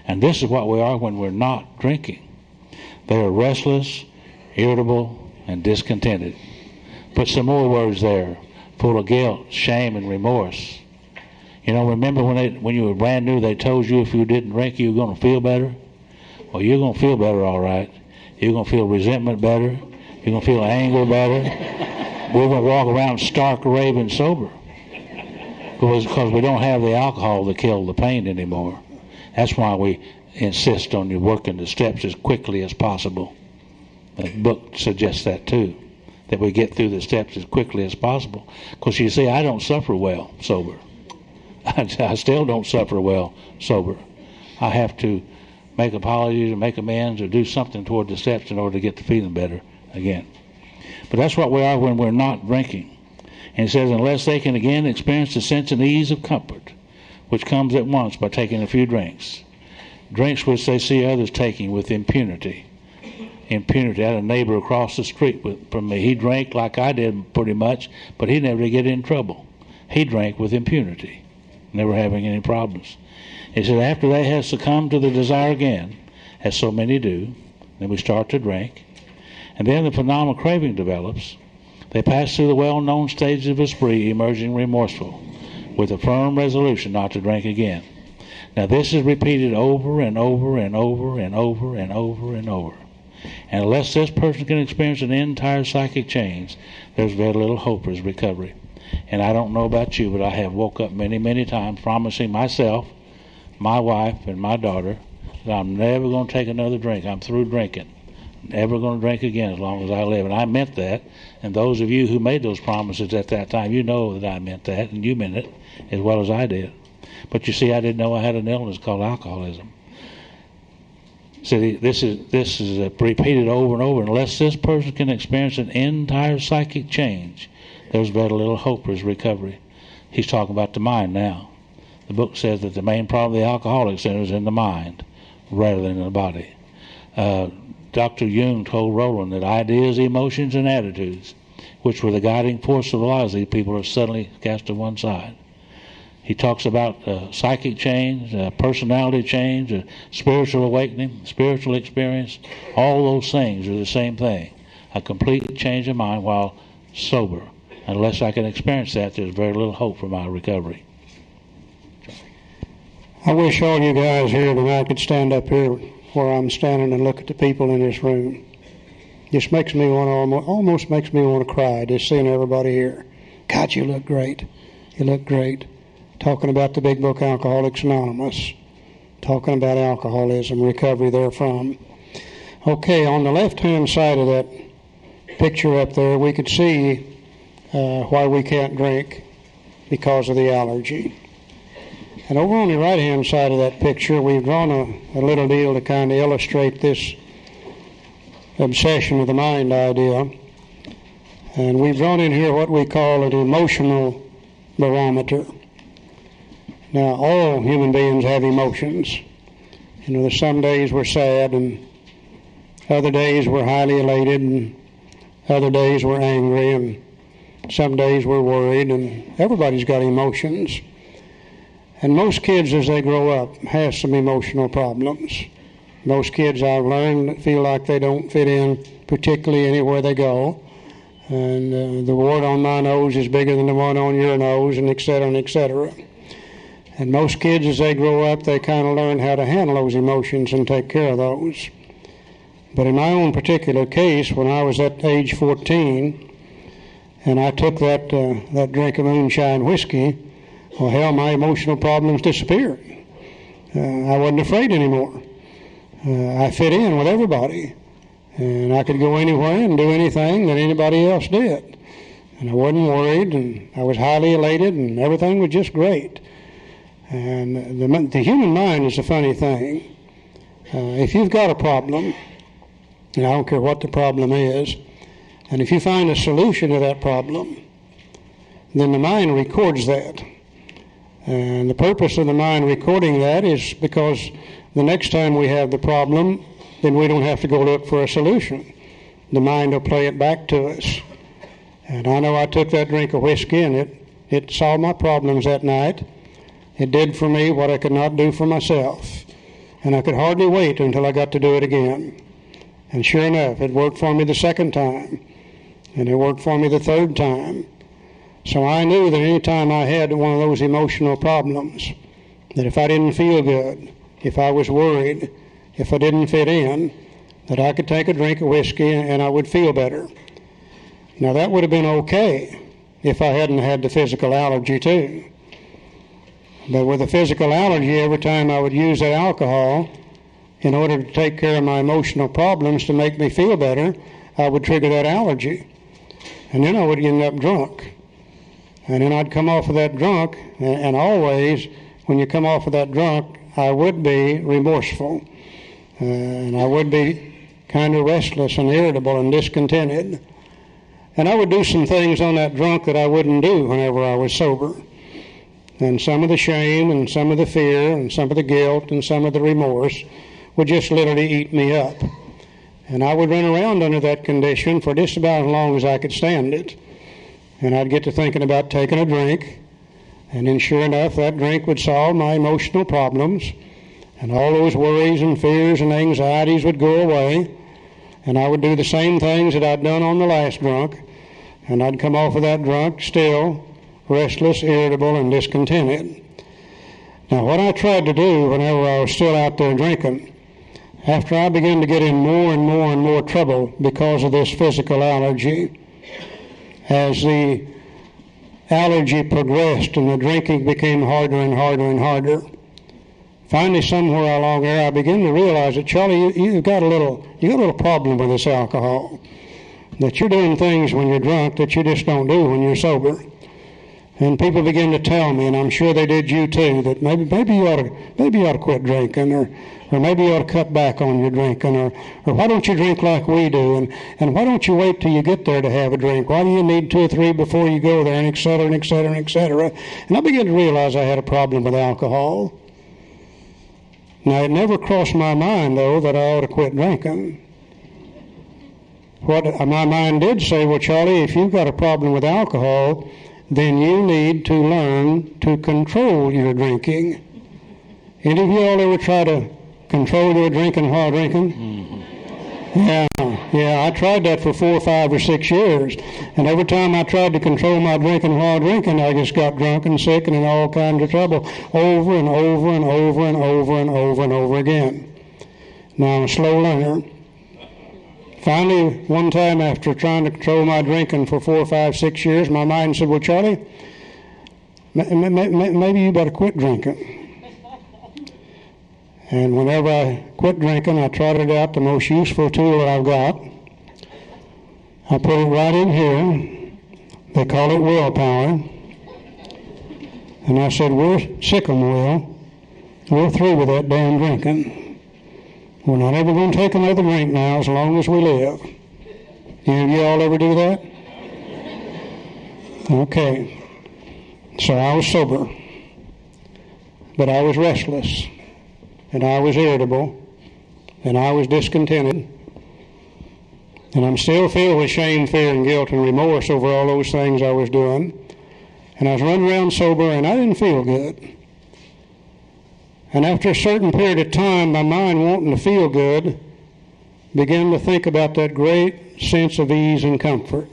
And this is what we are when we're not drinking. They are restless, irritable, and discontented. Put some more words there. Full of guilt, shame, and remorse. You know, remember when you were brand new, they told you if you didn't drink, you were going to feel better? Well, you're going to feel better, all right. You're going to feel resentment better. You're going to feel anger better. We're going to walk around stark, raving sober. Because we don't have the alcohol to kill the pain anymore. That's why we insist on you working the steps as quickly as possible. The book suggests that too, that we get through the steps as quickly as possible. Because you see, I don't suffer well sober. I still don't suffer well sober. I have to make apologies or make amends or do something toward the steps in order to get the feeling better again. But that's what we are when we're not drinking. And he says, unless they can again experience the sense and ease of comfort, which comes at once by taking a few drinks which they see others taking with impunity. Impunity. I had a neighbor across the street from me. He drank like I did pretty much, but he never did get in trouble. He drank with impunity, never having any problems. He said after they have succumbed to the desire again, as so many do, then we start to drink, and then the phenomenal craving develops. They pass through the well-known stages of a spree, emerging remorseful, with a firm resolution not to drink again. Now this is repeated over and over and over and over and over and over. And unless this person can experience an entire psychic change, there's very little hope for his recovery. And I don't know about you, but I have woke up many, many times promising myself, my wife, and my daughter that I'm never going to take another drink. I'm through drinking. Never going to drink again as long as I live. And I meant that. And those of you who made those promises at that time, you know that I meant that, and you meant it as well as I did. But you see, I didn't know I had an illness called alcoholism. See, this is repeated over and over. Unless this person can experience an entire psychic change, there's very little hope for his recovery. He's talking about the mind now. The book says that the main problem of the alcoholic is in the mind rather than in the body. Dr. Jung told Roland that ideas, emotions, and attitudes, which were the guiding force of lives of these people, are suddenly cast to one side. He talks about psychic change, personality change, spiritual awakening, spiritual experience. All those things are the same thing. A complete change of mind while sober. Unless I can experience that, there's very little hope for my recovery. I wish all you guys here tonight could stand up here where I'm standing and look at the people in this room. Just makes me want to, almost makes me want to cry just seeing everybody here. God, you look great. You look great. Talking about the big book Alcoholics Anonymous. Talking about alcoholism, recovery therefrom. Okay, on the left-hand side of that picture up there, we could see why we can't drink because of the allergy. And over on the right-hand side of that picture, we've drawn a little deal to kind of illustrate this obsession of the mind idea. And we've drawn in here what we call an emotional barometer. Now, all human beings have emotions. You know, there's some days we're sad, and other days we're highly elated, and other days we're angry, and some days we're worried, and everybody's got emotions. And most kids, as they grow up, have some emotional problems. Most kids, I've learned, feel like they don't fit in particularly anywhere they go. And the wart on my nose is bigger than the one on your nose, and et cetera, and et cetera. And most kids, as they grow up, they kind of learn how to handle those emotions and take care of those. But in my own particular case, when I was at age 14, and I took that drink of moonshine whiskey, well, hell, my emotional problems disappeared. I wasn't afraid anymore. I fit in with everybody. And I could go anywhere and do anything that anybody else did. And I wasn't worried, and I was highly elated, and everything was just great. And the human mind is a funny thing. If you've got a problem, and I don't care what the problem is, and if you find a solution to that problem, then the mind records that. And the purpose of the mind recording that is because the next time we have the problem, then we don't have to go look for a solution. The mind will play it back to us. And I know I took that drink of whiskey, and it solved my problems that night. It did for me what I could not do for myself. And I could hardly wait until I got to do it again. And sure enough, it worked for me the second time. And it worked for me the third time. So I knew that any time I had one of those emotional problems, that if I didn't feel good, if I was worried, if I didn't fit in, that I could take a drink of whiskey and I would feel better. Now that would have been okay if I hadn't had the physical allergy too. But with the physical allergy, every time I would use that alcohol in order to take care of my emotional problems to make me feel better, I would trigger that allergy. And then I would end up drunk. And then I'd come off of that drunk, and always, when you come off of that drunk, I would be remorseful. And I would be kind of restless and irritable and discontented. And I would do some things on that drunk that I wouldn't do whenever I was sober. And some of the shame and some of the fear and some of the guilt and some of the remorse would just literally eat me up. And I would run around under that condition for just about as long as I could stand it. And I'd get to thinking about taking a drink, and then sure enough, that drink would solve my emotional problems, and all those worries and fears and anxieties would go away, and I would do the same things that I'd done on the last drunk, and I'd come off of that drunk still restless, irritable, and discontented. Now, what I tried to do whenever I was still out there drinking, after I began to get in more and more and more trouble because of this physical allergy, as the allergy progressed and the drinking became harder and harder and harder, finally somewhere along there I began to realize that, Charlie, you've got a little problem with this alcohol, that you're doing things when you're drunk that you just don't do when you're sober. And people began to tell me, and I'm sure they did you too, that maybe you ought to quit drinking, or maybe you ought to cut back on your drinking, or why don't you drink like we do, and why don't you wait till you get there to have a drink? Why do you need 2 or 3 before you go there, and et cetera, and et cetera, and et cetera? And I began to realize I had a problem with alcohol. Now, it never crossed my mind, though, that I ought to quit drinking. what my mind did say, well, Charlie, if you've got a problem with alcohol, then you need to learn to control your drinking. Any of you all ever try to control your drinking while drinking? Mm-hmm. Yeah, I tried that for 4, 5, or 6 years. And every time I tried to control my drinking while drinking, I just got drunk and sick and in all kinds of trouble over and over and over and over and over and over again. Now I'm a slow learner. Finally, one time after trying to control my drinking for 4, 5, 6 years, my mind said, well, Charlie, maybe you better quit drinking. And whenever I quit drinking, I trotted out the most useful tool that I've got. I put it right in here. They call it willpower. And I said, we're sick of them, Will. We're through with that damn drinking. We're not ever going to take another drink now as long as we live. Any of you all ever do that? Okay. So I was sober. But I was restless. And I was irritable. And I was discontented. And I'm still filled with shame, fear, and guilt and remorse over all those things I was doing. And I was running around sober, and I didn't feel good. And after a certain period of time, my mind wanting to feel good began to think about that great sense of ease and comfort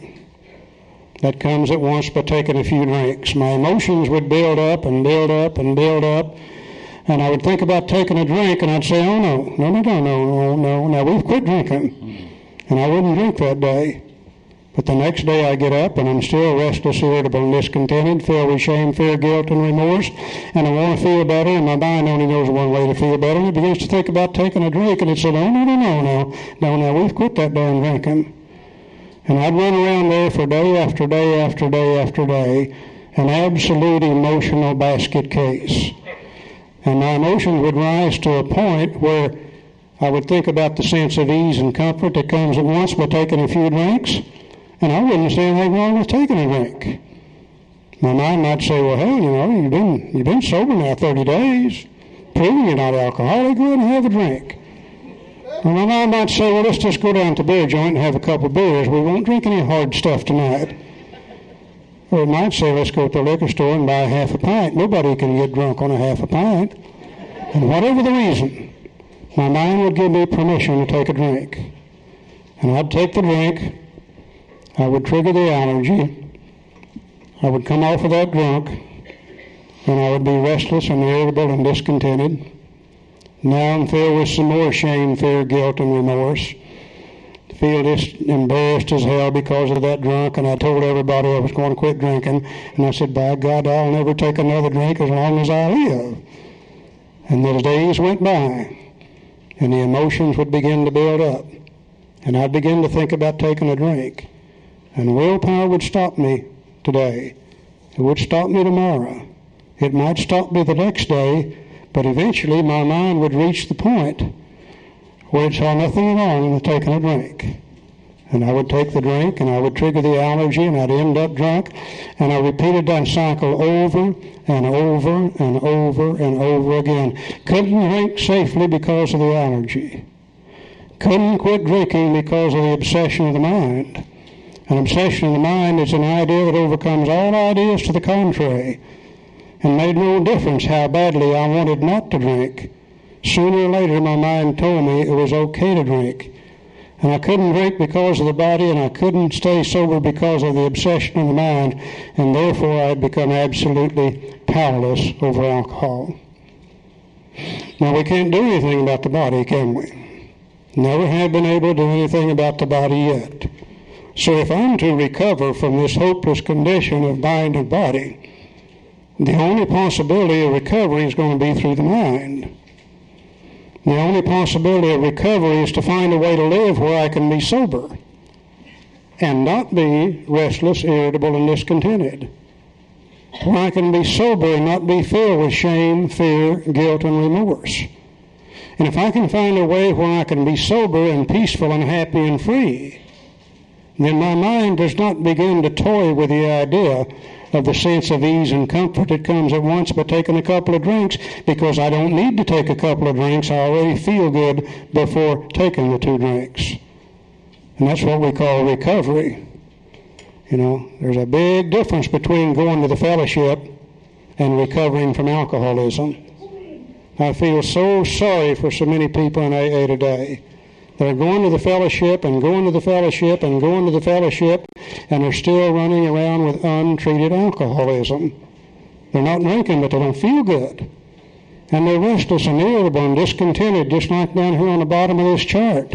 that comes at once by taking a few drinks. My emotions would build up and build up and build up, and I would think about taking a drink, and I'd say, oh, no, now we've quit drinking. And I wouldn't drink that day. But the next day I get up and I'm still restless, irritable, and discontented, filled with shame, fear, guilt, and remorse, and I want to feel better, and my mind only knows one way to feel better, and it begins to think about taking a drink, and it said, no, we've quit that damn drinking. And I'd run around there for day after day after day after day, an absolute emotional basket case. And my emotions would rise to a point where I would think about the sense of ease and comfort that comes at once by taking a few drinks, and I wouldn't see anything wrong with taking a drink. My mind might say, well, hell, you've been sober now 30 days, proving you're not alcoholic, go ahead and have a drink. And my mind might say, well, let's just go down to the beer joint and have a couple of beers. We won't drink any hard stuff tonight. Or it might say, let's go to the liquor store and buy a half a pint. Nobody can get drunk on a half a pint. And whatever the reason, my mind would give me permission to take a drink. And I'd take the drink. I would trigger the allergy. I would come off of that drunk. And I would be restless and irritable and discontented. Now I'm filled with some more shame, fear, guilt, and remorse. Feel just embarrassed as hell because of that drunk. And I told everybody I was going to quit drinking. And I said, by God, I'll never take another drink as long as I live. And the days went by. And the emotions would begin to build up. And I'd begin to think about taking a drink. And willpower would stop me today. It would stop me tomorrow. It might stop me the next day, but eventually my mind would reach the point where it saw nothing wrong with taking a drink. And I would take the drink, and I would trigger the allergy, and I'd end up drunk. And I repeated that cycle over and over and over and over again. Couldn't drink safely because of the allergy. Couldn't quit drinking because of the obsession of the mind. An obsession of the mind is an idea that overcomes all ideas to the contrary. And made no difference how badly I wanted not to drink. Sooner or later my mind told me it was okay to drink. And I couldn't drink because of the body, and I couldn't stay sober because of the obsession of the mind, and therefore I had become absolutely powerless over alcohol. Now, we can't do anything about the body, can we? Never have been able to do anything about the body yet. So if I'm to recover from this hopeless condition of mind and body, the only possibility of recovery is going to be through the mind. The only possibility of recovery is to find a way to live where I can be sober and not be restless, irritable, and discontented. Where I can be sober and not be filled with shame, fear, guilt, and remorse. And if I can find a way where I can be sober and peaceful and happy and free, then my mind does not begin to toy with the idea of the sense of ease and comfort that comes at once by taking a couple of drinks, because I don't need to take a couple of drinks. I already feel good before taking the 2 drinks. And that's what we call recovery. You know, there's a big difference between going to the fellowship and recovering from alcoholism. I feel so sorry for so many people in AA today. They're going to the fellowship and going to the fellowship and going to the fellowship, and they're still running around with untreated alcoholism. They're not drinking, but they don't feel good. And they're restless and irritable and discontented, just like down here on the bottom of this chart.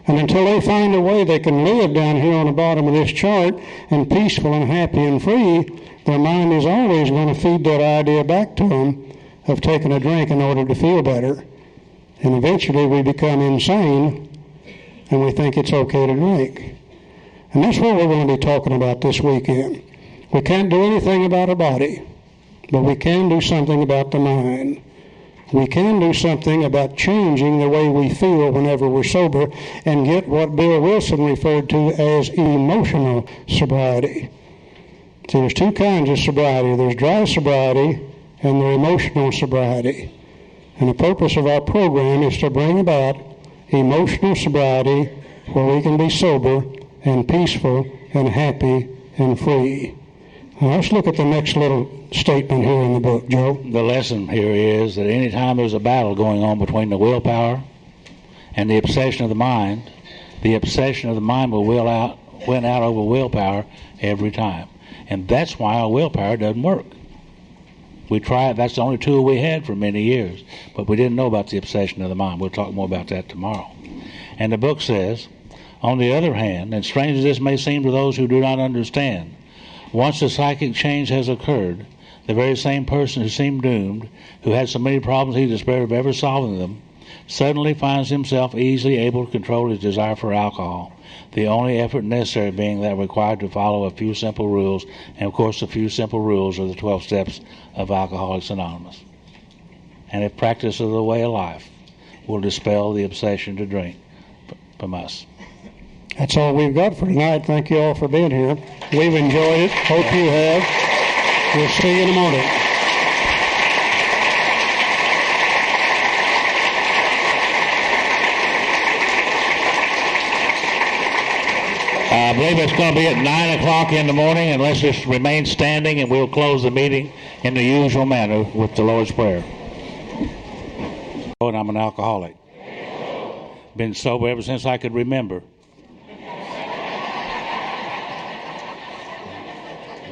And until they find a way they can live down here on the bottom of this chart and peaceful and happy and free, their mind is always going to feed that idea back to them of taking a drink in order to feel better. And eventually we become insane and we think it's okay to drink. And that's what we're going to be talking about this weekend. We can't do anything about our body, but we can do something about the mind. We can do something about changing the way we feel whenever we're sober and get what Bill Wilson referred to as emotional sobriety. See, there's two kinds of sobriety. There's dry sobriety and there's emotional sobriety. And the purpose of our program is to bring about emotional sobriety where we can be sober and peaceful and happy and free. Now let's look at the next little statement here in the book, Joe. The lesson here is that any time there's a battle going on between the willpower and the obsession of the mind will win out over willpower every time. And that's why our willpower doesn't work. We try it. That's the only tool we had for many years. But we didn't know about the obsession of the mind. We'll talk more about that tomorrow. And the book says, on the other hand, and strange as this may seem to those who do not understand, once the psychic change has occurred, the very same person who seemed doomed, who had so many problems he despaired of ever solving them, suddenly finds himself easily able to control his desire for alcohol, the only effort necessary being that required to follow a few simple rules, and of course the few simple rules are the 12 steps of Alcoholics Anonymous. And if practice of the way of life will dispel the obsession to drink from us. That's all we've got for tonight. Thank you all for being here. We've enjoyed it. Hope you have. We'll see you in the morning. I believe it's going to be at 9 o'clock in the morning, and let's just remain standing, and we'll close the meeting in the usual manner with the Lord's Prayer. And I'm an alcoholic. Been sober ever since I could remember.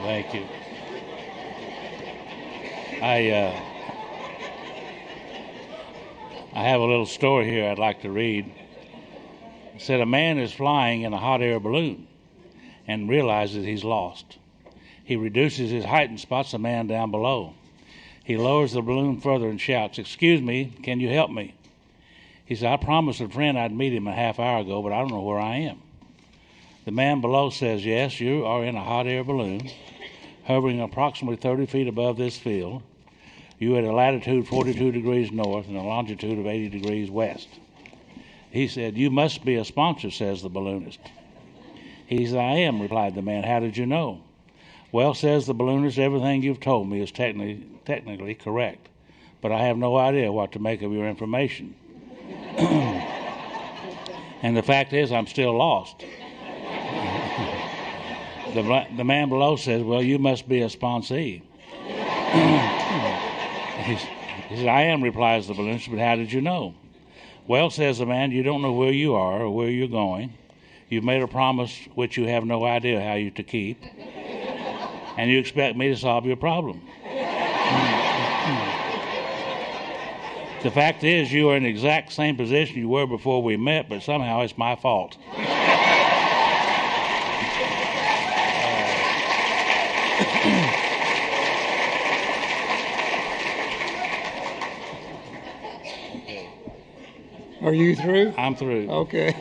Thank you. I have a little story here I'd like to read. It said a man is flying in a hot air balloon and realizes he's lost. He reduces his height and spots a man down below. He lowers the balloon further and shouts, "Excuse me, can you help me?" He said, "I promised a friend I'd meet him a half hour ago, but I don't know where I am." The man below says, "Yes, you are in a hot air balloon, hovering approximately 30 feet above this field. You at a latitude 42 degrees north and a longitude of 80 degrees west." He said, "You must be a sponsor," says the balloonist. He said, "I am," replied the man. "How did you know?" "Well," says the balloonist, "everything you've told me is technically correct, but I have no idea what to make of your information. And the fact is, I'm still lost." The man below says, "Well, you must be a sponsee." He said, "I am," replies the balloonist, "but how did you know?" "Well," says the man, "you don't know where you are or where you're going. You've made a promise which you have no idea how you to keep, and you expect me to solve your problem. The fact is, you are in the exact same position you were before we met, but somehow it's my fault." Are you through? I'm through. Okay.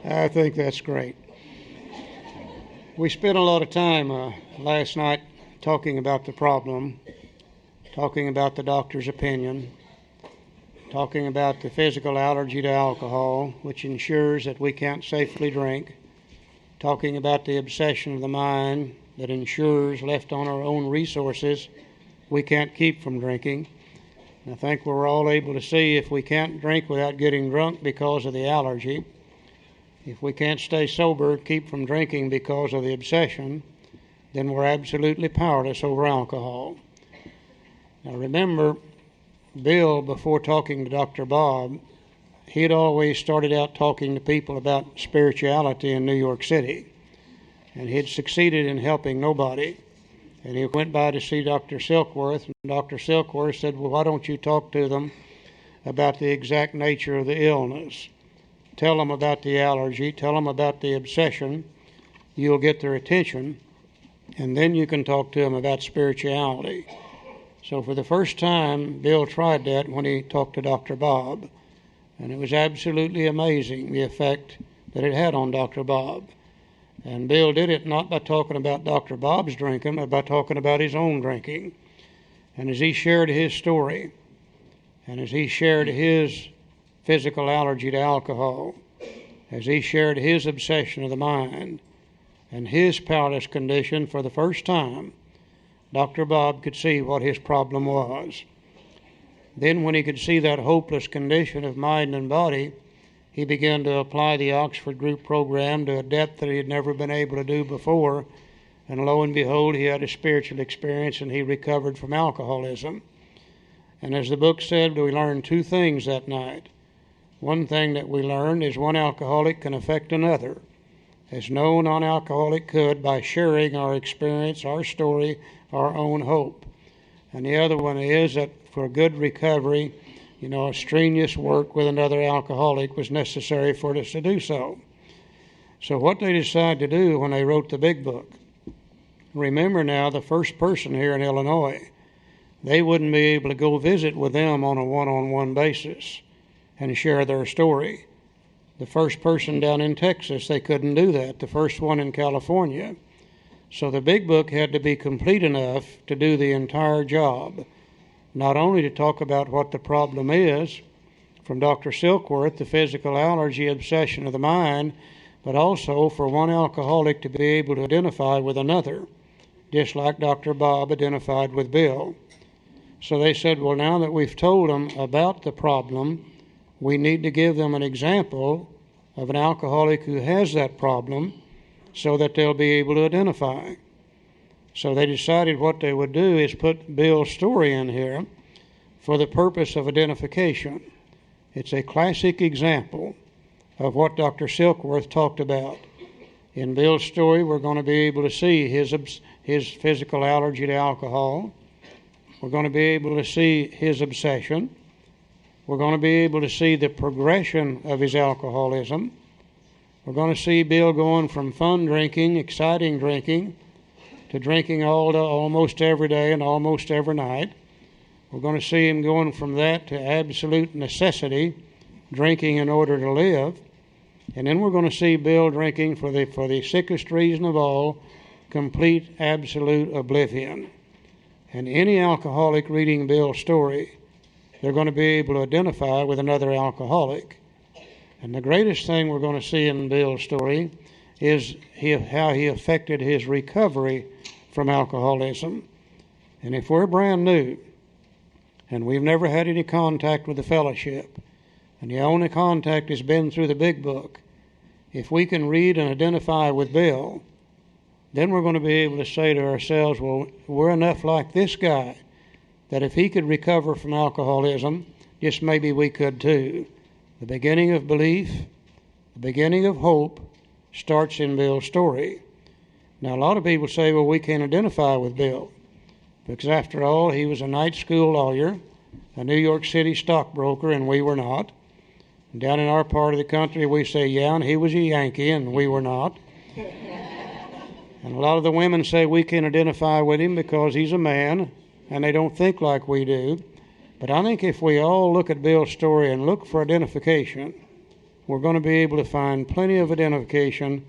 I think that's great. We spent a lot of time last night talking about the problem, talking about the doctor's opinion, talking about the physical allergy to alcohol, which ensures that we can't safely drink, talking about the obsession of the mind that ensures, left on our own resources, we can't keep from drinking. I think we're all able to see if we can't drink without getting drunk because of the allergy, If we can't stay sober, keep from drinking because of the obsession, then we're absolutely powerless over alcohol. Now remember, Bill, before talking to Dr. Bob, he had always started out talking to people about spirituality in New York City. And he had succeeded in helping nobody. And he went by to see Dr. Silkworth, and Dr. Silkworth said, well, why don't you talk to them about the exact nature of the illness? Tell them about the allergy, tell them about the obsession. You'll get their attention, and then you can talk to them about spirituality. So for the first time, Bill tried that when he talked to Dr. Bob. And it was absolutely amazing, the effect that it had on Dr. Bob. And Bill did it not by talking about Dr. Bob's drinking, but by talking about his own drinking. And as he shared his story, and as he shared his physical allergy to alcohol, as he shared his obsession of the mind, and his powerless condition for the first time, Dr. Bob could see what his problem was. Then when he could see that hopeless condition of mind and body, he began to apply the Oxford Group program to a depth that he had never been able to do before. And lo and behold, he had a spiritual experience and he recovered from alcoholism. And as the book said, we learned two things that night. One thing that we learned is one alcoholic can affect another, as no non-alcoholic could, by sharing our experience, our story, our own hope. And the other one is that for good recovery, a strenuous work with another alcoholic was necessary for us to do so. So what they decided to do when they wrote the big book, remember now, the first person here in Illinois, they wouldn't be able to go visit with them on a one-on-one basis and share their story. The first person down in Texas, they couldn't do that. The first one in California. So the big book had to be complete enough to do the entire job. Not only to talk about what the problem is from Dr. Silkworth, the physical allergy obsession of the mind, but also for one alcoholic to be able to identify with another, just like Dr. Bob identified with Bill. So they said, well, now that we've told them about the problem, we need to give them an example of an alcoholic who has that problem so that they'll be able to identify. So they decided what they would do is put Bill's story in here for the purpose of identification. It's a classic example of what Dr. Silkworth talked about. In Bill's story, we're going to be able to see his physical allergy to alcohol. We're going to be able to see his obsession. We're going to be able to see the progression of his alcoholism. We're going to see Bill going from fun drinking, exciting drinking, to drinking almost every day and almost every night. We're going to see him going from that to absolute necessity, drinking in order to live. And then we're going to see Bill drinking for the sickest reason of all, complete, absolute oblivion. And any alcoholic reading Bill's story, they're going to be able to identify with another alcoholic. And the greatest thing we're going to see in Bill's story is how he affected his recovery from alcoholism. And if we're brand new and we've never had any contact with the fellowship, and the only contact has been through the big book, if we can read and identify with Bill, then we're going to be able to say to ourselves, well, we're enough like this guy that if he could recover from alcoholism, just maybe we could too. The beginning of belief, the beginning of hope starts in Bill's story. Now, a lot of people say, well, we can't identify with Bill, because after all, he was a night school lawyer, a New York City stockbroker, and we were not. And down in our part of the country, we say, yeah, and he was a Yankee, and we were not. And a lot of the women say we can identify with him because he's a man, and they don't think like we do. But I think if we all look at Bill's story and look for identification, we're going to be able to find plenty of identification,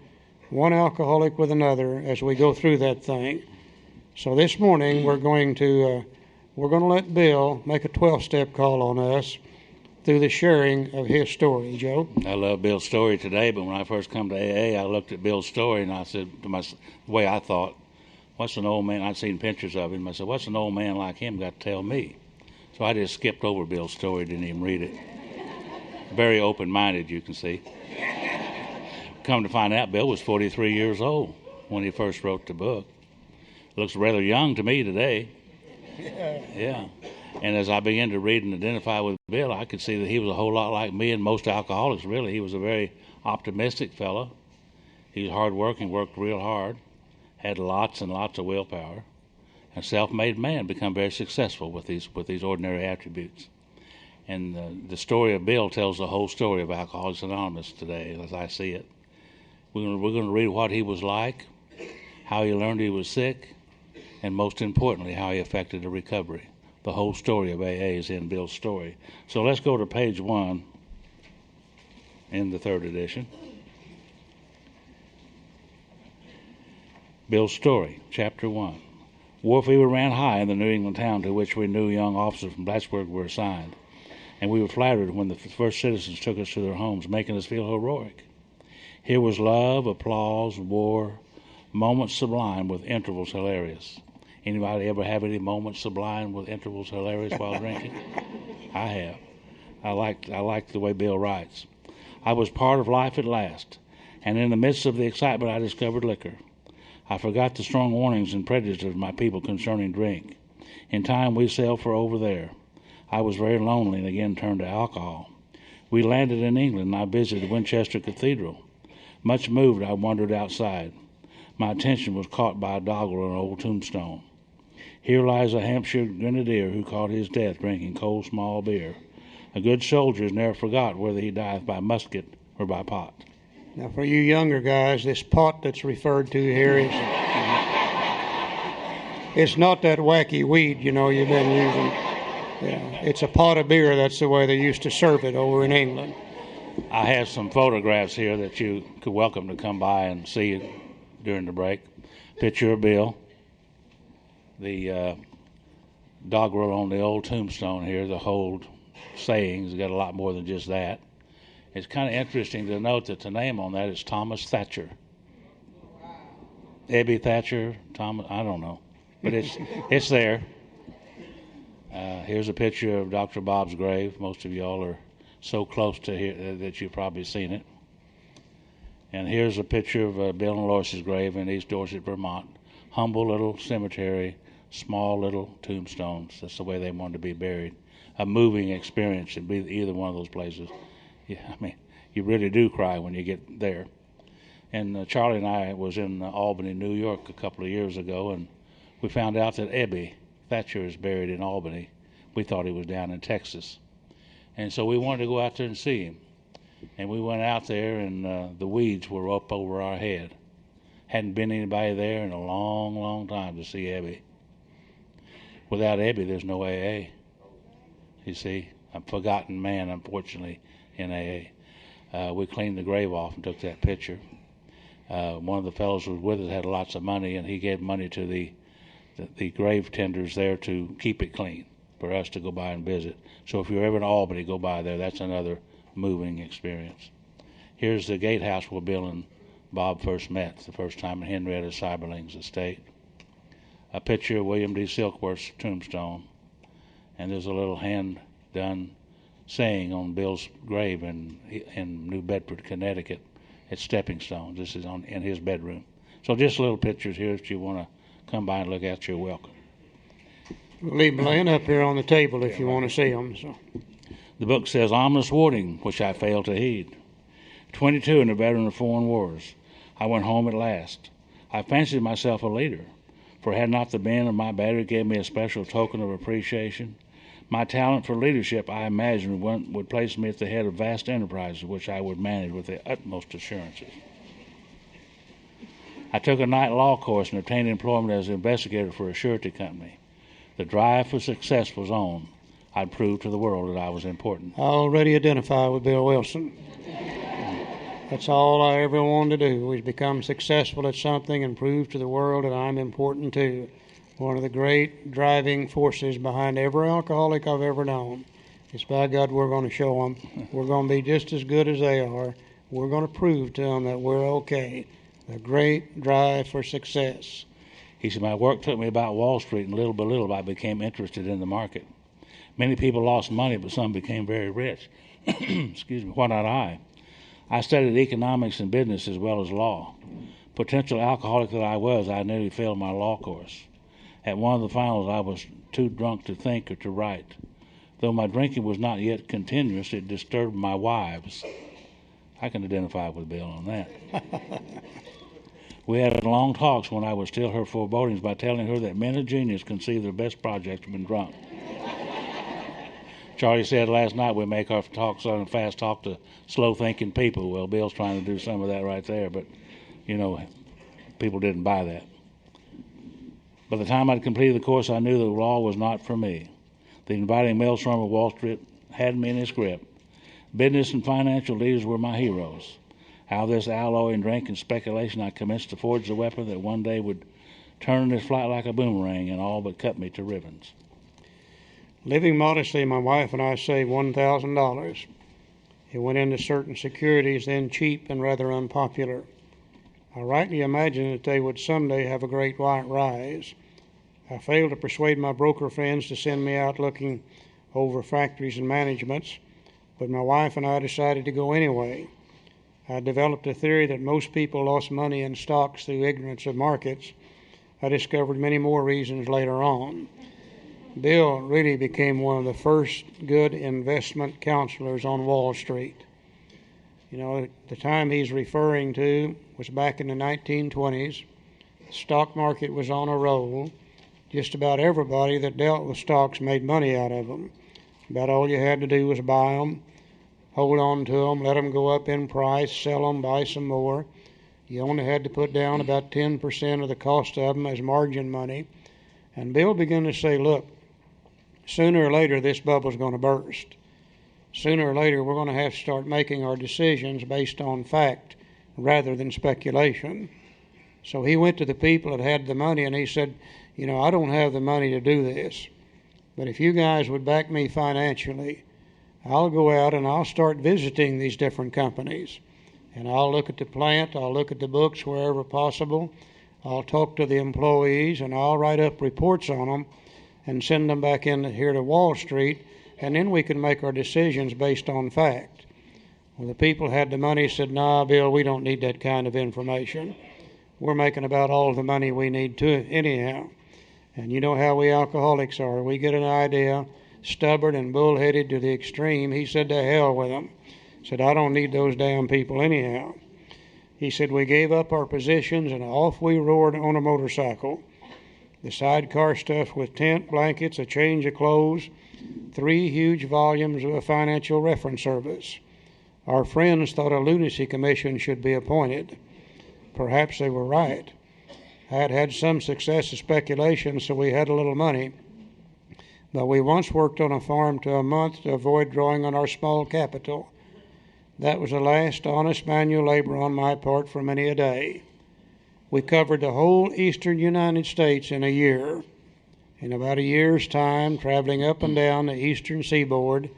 one alcoholic with another, as we go through that thing. So this morning we're going to let Bill make a 12-step call on us through the sharing of his story. Joe? I love Bill's story today, but when I first come to AA, I looked at Bill's story and I said to myself, the way I thought, what's an old man? I'd seen pictures of him. I said, what's an old man like him got to tell me? So I just skipped over Bill's story, didn't even read it. Very open-minded, you can see. come to find out, Bill was 43 years old when he first wrote the book. Looks rather young to me today. Yeah. And as I began to read and identify with Bill, I could see that he was a whole lot like me and most alcoholics, really. He was a very optimistic fellow. He was hard-working, worked real hard, had lots and lots of willpower. A self-made man, become very successful with these ordinary attributes. And the story of Bill tells the whole story of Alcoholics Anonymous today, as I see it. We're going to read what he was like, how he learned he was sick, and most importantly, how he affected the recovery. The whole story of AA is in Bill's story. So let's go to page 1 in the 3rd edition. Bill's story, chapter 1. War fever ran high in the New England town to which we knew young officers from Plattsburgh were assigned, and we were flattered when the first citizens took us to their homes, making us feel heroic. Here was love, applause, war, moments sublime with intervals hilarious. Anybody ever have any moments sublime with intervals hilarious while drinking? I have. I like the way Bill writes. I was part of life at last, and in the midst of the excitement I discovered liquor. I forgot the strong warnings and prejudices of my people concerning drink. In time we sailed for over there. I was very lonely and again turned to alcohol. We landed in England and I visited Winchester Cathedral. Much moved, I wandered outside. My attention was caught by a doggerel on an old tombstone. Here lies a Hampshire grenadier who caught his death drinking cold small beer. A good soldier is never forgot whether he dieth by musket or by pot. Now, for you younger guys, this pot that's referred to here is it's not that wacky weed, you've been using. Yeah, it's a pot of beer. That's the way they used to serve it over in England. I have some photographs here that you could welcome to come by and see during the break. Picture of Bill. The doggerel on the old tombstone here, the whole sayings, got a lot more than just that. It's kind of interesting to note that the name on that is Thomas Thatcher. Ebby Thatcher, Thomas, I don't know. But it's there. Here's a picture of Dr. Bob's grave. Most of y'all are so close to here that you've probably seen it. And here's a picture of Bill and Lois's grave in East Dorset, Vermont. Humble little cemetery, small little tombstones. That's the way they wanted to be buried. A moving experience in either one of those places. Yeah, I mean, you really do cry when you get there. And Charlie and I was in Albany, New York a couple of years ago, and we found out that Ebby Thatcher is buried in Albany. We thought he was down in Texas. And so we wanted to go out there and see him. And we went out there, and the weeds were up over our head. Hadn't been anybody there in a long, long time to see Ebby. Without Ebby, there's no AA. You see, a forgotten man, unfortunately, in AA. We cleaned the grave off and took that picture. One of the fellows who was with us had lots of money, and he gave money to the grave tenders there to keep it clean for us to go by and visit. So if you're ever in Albany, go by there. That's another moving experience. Here's the gatehouse where Bill and Bob first met, the first time in Henrietta Seiberling's estate. A picture of William D. Silkworth's tombstone. And there's a little hand-done saying on Bill's grave in New Bedford, Connecticut, at Stepping Stones. This is in his bedroom. So just little pictures here if you want to come by and look at. You're welcome. We'll leave them laying up here on the table if you want to see them. So. The book says, ominous warning, which I failed to heed. 22 and a veteran of foreign wars. I went home at last. I fancied myself a leader, for had not the men of my battery given me a special token of appreciation, my talent for leadership, I imagined, would place me at the head of vast enterprises which I would manage with the utmost assurances. I took a night law course and obtained employment as an investigator for a surety company. The drive for success was on. I'd prove to the world that I was important. I already identify with Bill Wilson. That's all I ever wanted to do, was become successful at something and prove to the world that I'm important too. One of the great driving forces behind every alcoholic I've ever known is, by God, we're going to show them. We're going to be just as good as they are. We're going to prove to them that we're okay. The great drive for success. He said, my work took me about Wall Street, and little by little I became interested in the market. Many people lost money, but some became very rich. Excuse me, why not I? I studied economics and business as well as law. Potential alcoholic that I was, I nearly failed my law course. At one of the finals, I was too drunk to think or to write. Though my drinking was not yet continuous, it disturbed my wives. I can identify with Bill on that. We had long talks when I would still her forebodings by telling her that men of genius conceive their best projects when drunk. Charlie said last night we make our talk slow and fast talk to slow-thinking people. Well, Bill's trying to do some of that right there, but, people didn't buy that. By the time I'd completed the course, I knew the law was not for me. The inviting maelstrom of Wall Street had me in its grip. Business and financial leaders were my heroes. Out of this alloy and drink and speculation, I commenced to forge the weapon that one day would turn in its flight like a boomerang and all but cut me to ribbons. Living modestly, my wife and I saved $1,000. It went into certain securities, then cheap and rather unpopular. I rightly imagined that they would someday have a great rise. I failed to persuade my broker friends to send me out looking over factories and managements, but my wife and I decided to go anyway. I developed a theory that most people lost money in stocks through ignorance of markets. I discovered many more reasons later on. Bill really became one of the first good investment counselors on Wall Street. The time he's referring to was back in the 1920s. The stock market was on a roll. Just about everybody that dealt with stocks made money out of them. About all you had to do was buy them, hold on to them, let them go up in price, sell them, buy some more. You only had to put down about 10% of the cost of them as margin money. And Bill began to say, look, sooner or later this bubble's going to burst. Sooner or later we're going to have to start making our decisions based on fact rather than speculation. So he went to the people that had the money and he said, I don't have the money to do this, but if you guys would back me financially, I'll go out and I'll start visiting these different companies. And I'll look at the plant, I'll look at the books wherever possible, I'll talk to the employees, and I'll write up reports on them and send them back in here to Wall Street, and then we can make our decisions based on fact. Well, the people had the money said, nah, Bill, we don't need that kind of information. We're making about all the money we need to anyhow. And you know how we alcoholics are. We get an idea, stubborn and bullheaded to the extreme. He said, to hell with them. Said, I don't need those damn people anyhow. He said, we gave up our positions and off we roared on a motorcycle. The sidecar stuff with tent, blankets, a change of clothes, 3 huge volumes of a financial reference service. Our friends thought a lunacy commission should be appointed. Perhaps they were right. I had had some success in speculation, so we had a little money. But we once worked on a farm to a month to avoid drawing on our small capital. That was the last honest manual labor on my part for many a day. We covered the whole eastern United States in a year. In about a year's time, traveling up and down the eastern seaboard,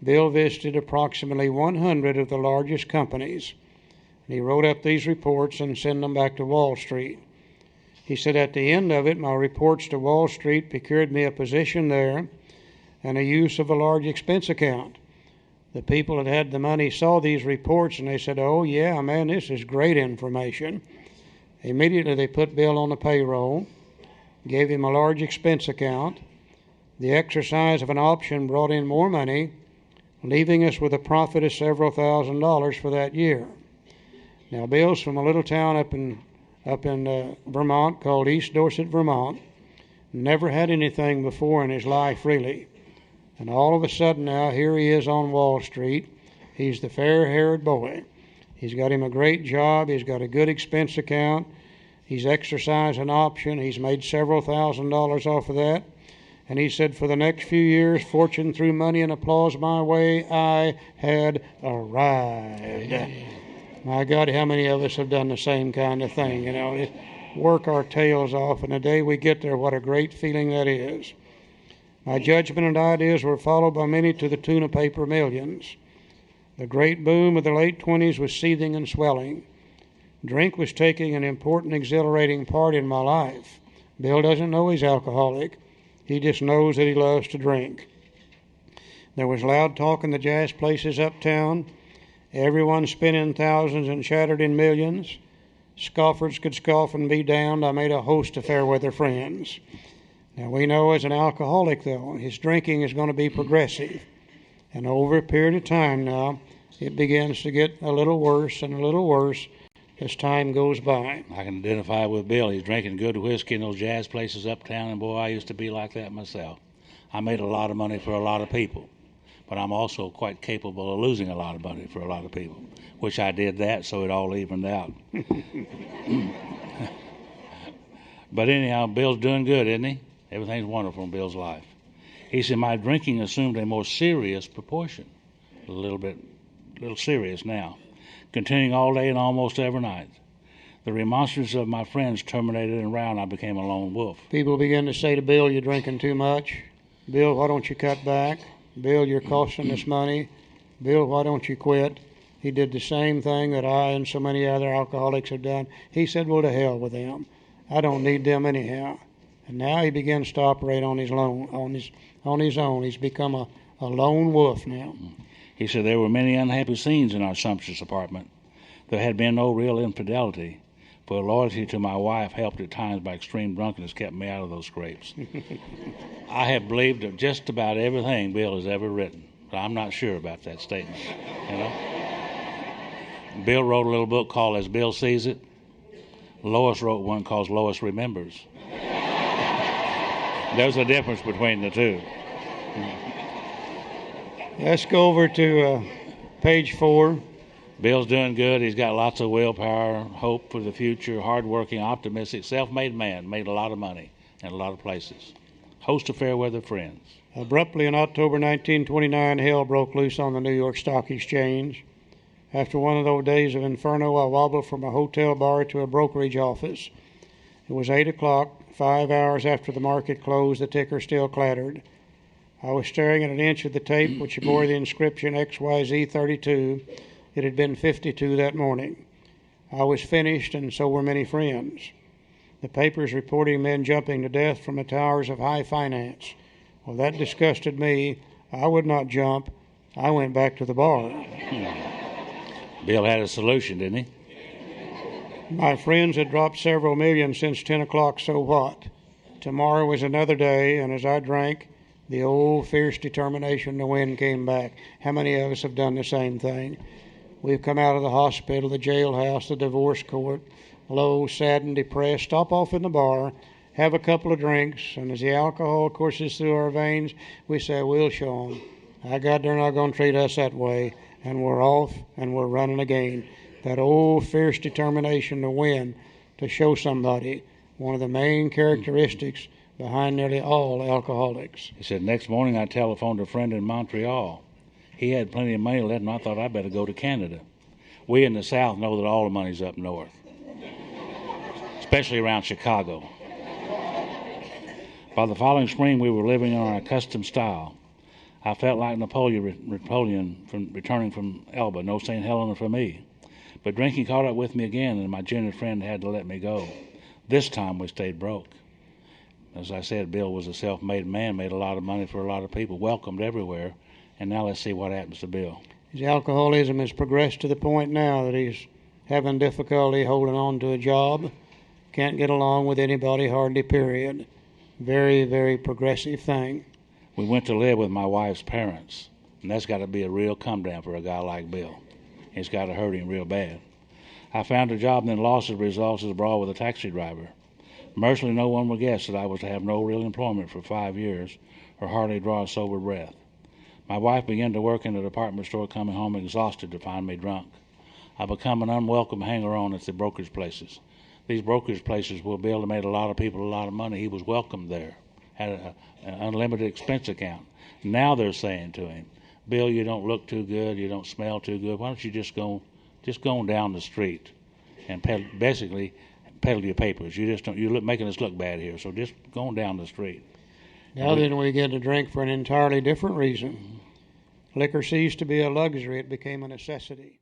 Bill visited approximately 100 of the largest companies. And he wrote up these reports and sent them back to Wall Street. He said at the end of it, my reports to Wall Street procured me a position there and a use of a large expense account. The people that had the money saw these reports and they said, oh yeah, man, this is great information. Immediately they put Bill on the payroll, gave him a large expense account. The exercise of an option brought in more money, leaving us with a profit of several $1,000s for that year. Now, Bill's from a little town up in Vermont called East Dorset, Vermont. Never had anything before in his life, really. And all of a sudden now, here he is on Wall Street. He's the fair-haired boy. He's got him a great job. He's got a good expense account. He's exercised an option. He's made several $1,000s off of that. And he said, for the next few years, fortune threw money and applause my way. I had arrived. My God, how many of us have done the same kind of thing, work our tails off, and the day we get there, what a great feeling that is. My judgment and ideas were followed by many to the tune of paper millions. The great boom of the late 20s was seething and swelling. Drink was taking an important, exhilarating part in my life. Bill doesn't know he's alcoholic. He just knows that he loves to drink. There was loud talk in the jazz places uptown. Everyone spending thousands and shattered in millions. Scoffers could scoff and be damned. I made a host of fair weather friends. Now we know as an alcoholic, though, his drinking is going to be progressive. And over a period of time now, it begins to get a little worse and a little worse as time goes by. I can identify with Bill. He's drinking good whiskey in those jazz places uptown, and boy, I used to be like that myself. I made a lot of money for a lot of people, but I'm also quite capable of losing a lot of money for a lot of people, which I did that, so it all evened out. But anyhow, Bill's doing good, isn't he? Everything's wonderful in Bill's life. He said, my drinking assumed a more serious proportion, a little serious now, continuing all day and almost every night. The remonstrances of my friends terminated, and round I became a lone wolf. People begin to say to Bill, you're drinking too much. Bill, why don't you cut back? Bill, you're costing us money. Bill, why don't you quit? He did the same thing that I and so many other alcoholics have done. He said, well, to hell with them. I don't need them anyhow. And now he begins to operate on his own. He's become a lone wolf now. He said there were many unhappy scenes in our sumptuous apartment. There had been no real infidelity, for loyalty to my wife, helped at times by extreme drunkenness, kept me out of those scrapes. I have believed of just about everything Bill has ever written, but I'm not sure about that statement. You know? Bill wrote a little book called As Bill Sees It. Lois wrote one called Lois Remembers. There's a difference between the two. Let's go over to page 4. Bill's doing good. He's got lots of willpower, hope for the future, hardworking, optimistic, self-made man, made a lot of money in a lot of places. Host of fair weather friends. Abruptly in October 1929, hell broke loose on the New York Stock Exchange. After one of those days of inferno, I wobbled from a hotel bar to a brokerage office. It was 8 o'clock, 5 hours after the market closed. The ticker still clattered. I was staring at an inch of the tape which bore the inscription XYZ32. It had been 52 that morning. I was finished, and so were many friends. The papers reporting men jumping to death from the towers of high finance. Well, that disgusted me. I would not jump. I went back to the bar. Bill had a solution, didn't he? My friends had dropped several million since 10 o'clock, so what? Tomorrow was another day, and as I drank, the old fierce determination to win came back. How many of us have done the same thing? We've come out of the hospital, the jailhouse, the divorce court, low, sad, and depressed, stop off in the bar, have a couple of drinks, and as the alcohol courses through our veins, we say, we'll show them. I God, they're not going to treat us that way. And we're off, and we're running again. That old fierce determination to win, to show somebody, one of the main characteristics behind nearly all alcoholics. He said, next morning I telephoned a friend in Montreal. He had plenty of money left, and I thought I'd better go to Canada. We in the South know that all the money's up north, especially around Chicago. By the following spring, we were living on our accustomed style. I felt like Napoleon returning from Elba, no St. Helena for me. But drinking caught up with me again, and my generous friend had to let me go. This time we stayed broke. As I said, Bill was a self-made man, made a lot of money for a lot of people, welcomed everywhere. And now let's see what happens to Bill. His alcoholism has progressed to the point now that he's having difficulty holding on to a job, can't get along with anybody hardly, period. Very, very progressive thing. We went to live with my wife's parents, and that's got to be a real come-down for a guy like Bill. It's got to hurt him real bad. I found a job and then lost as a result as abroad with a taxi driver. Mercifully, no one would guess that I was to have no real employment for 5 years or hardly draw a sober breath. My wife began to work in a department store, coming home exhausted to find me drunk. I become an unwelcome hanger-on at the brokerage places. These brokerage places where Bill made a lot of people a lot of money. He was welcomed there, had an unlimited expense account. Now they're saying to him, Bill, you don't look too good, you don't smell too good. Why don't you just go on down the street and peddle your papers? You're making us look bad here, so just go on down the street. Now then we get to drink for an entirely different reason. Liquor ceased to be a luxury, it became a necessity.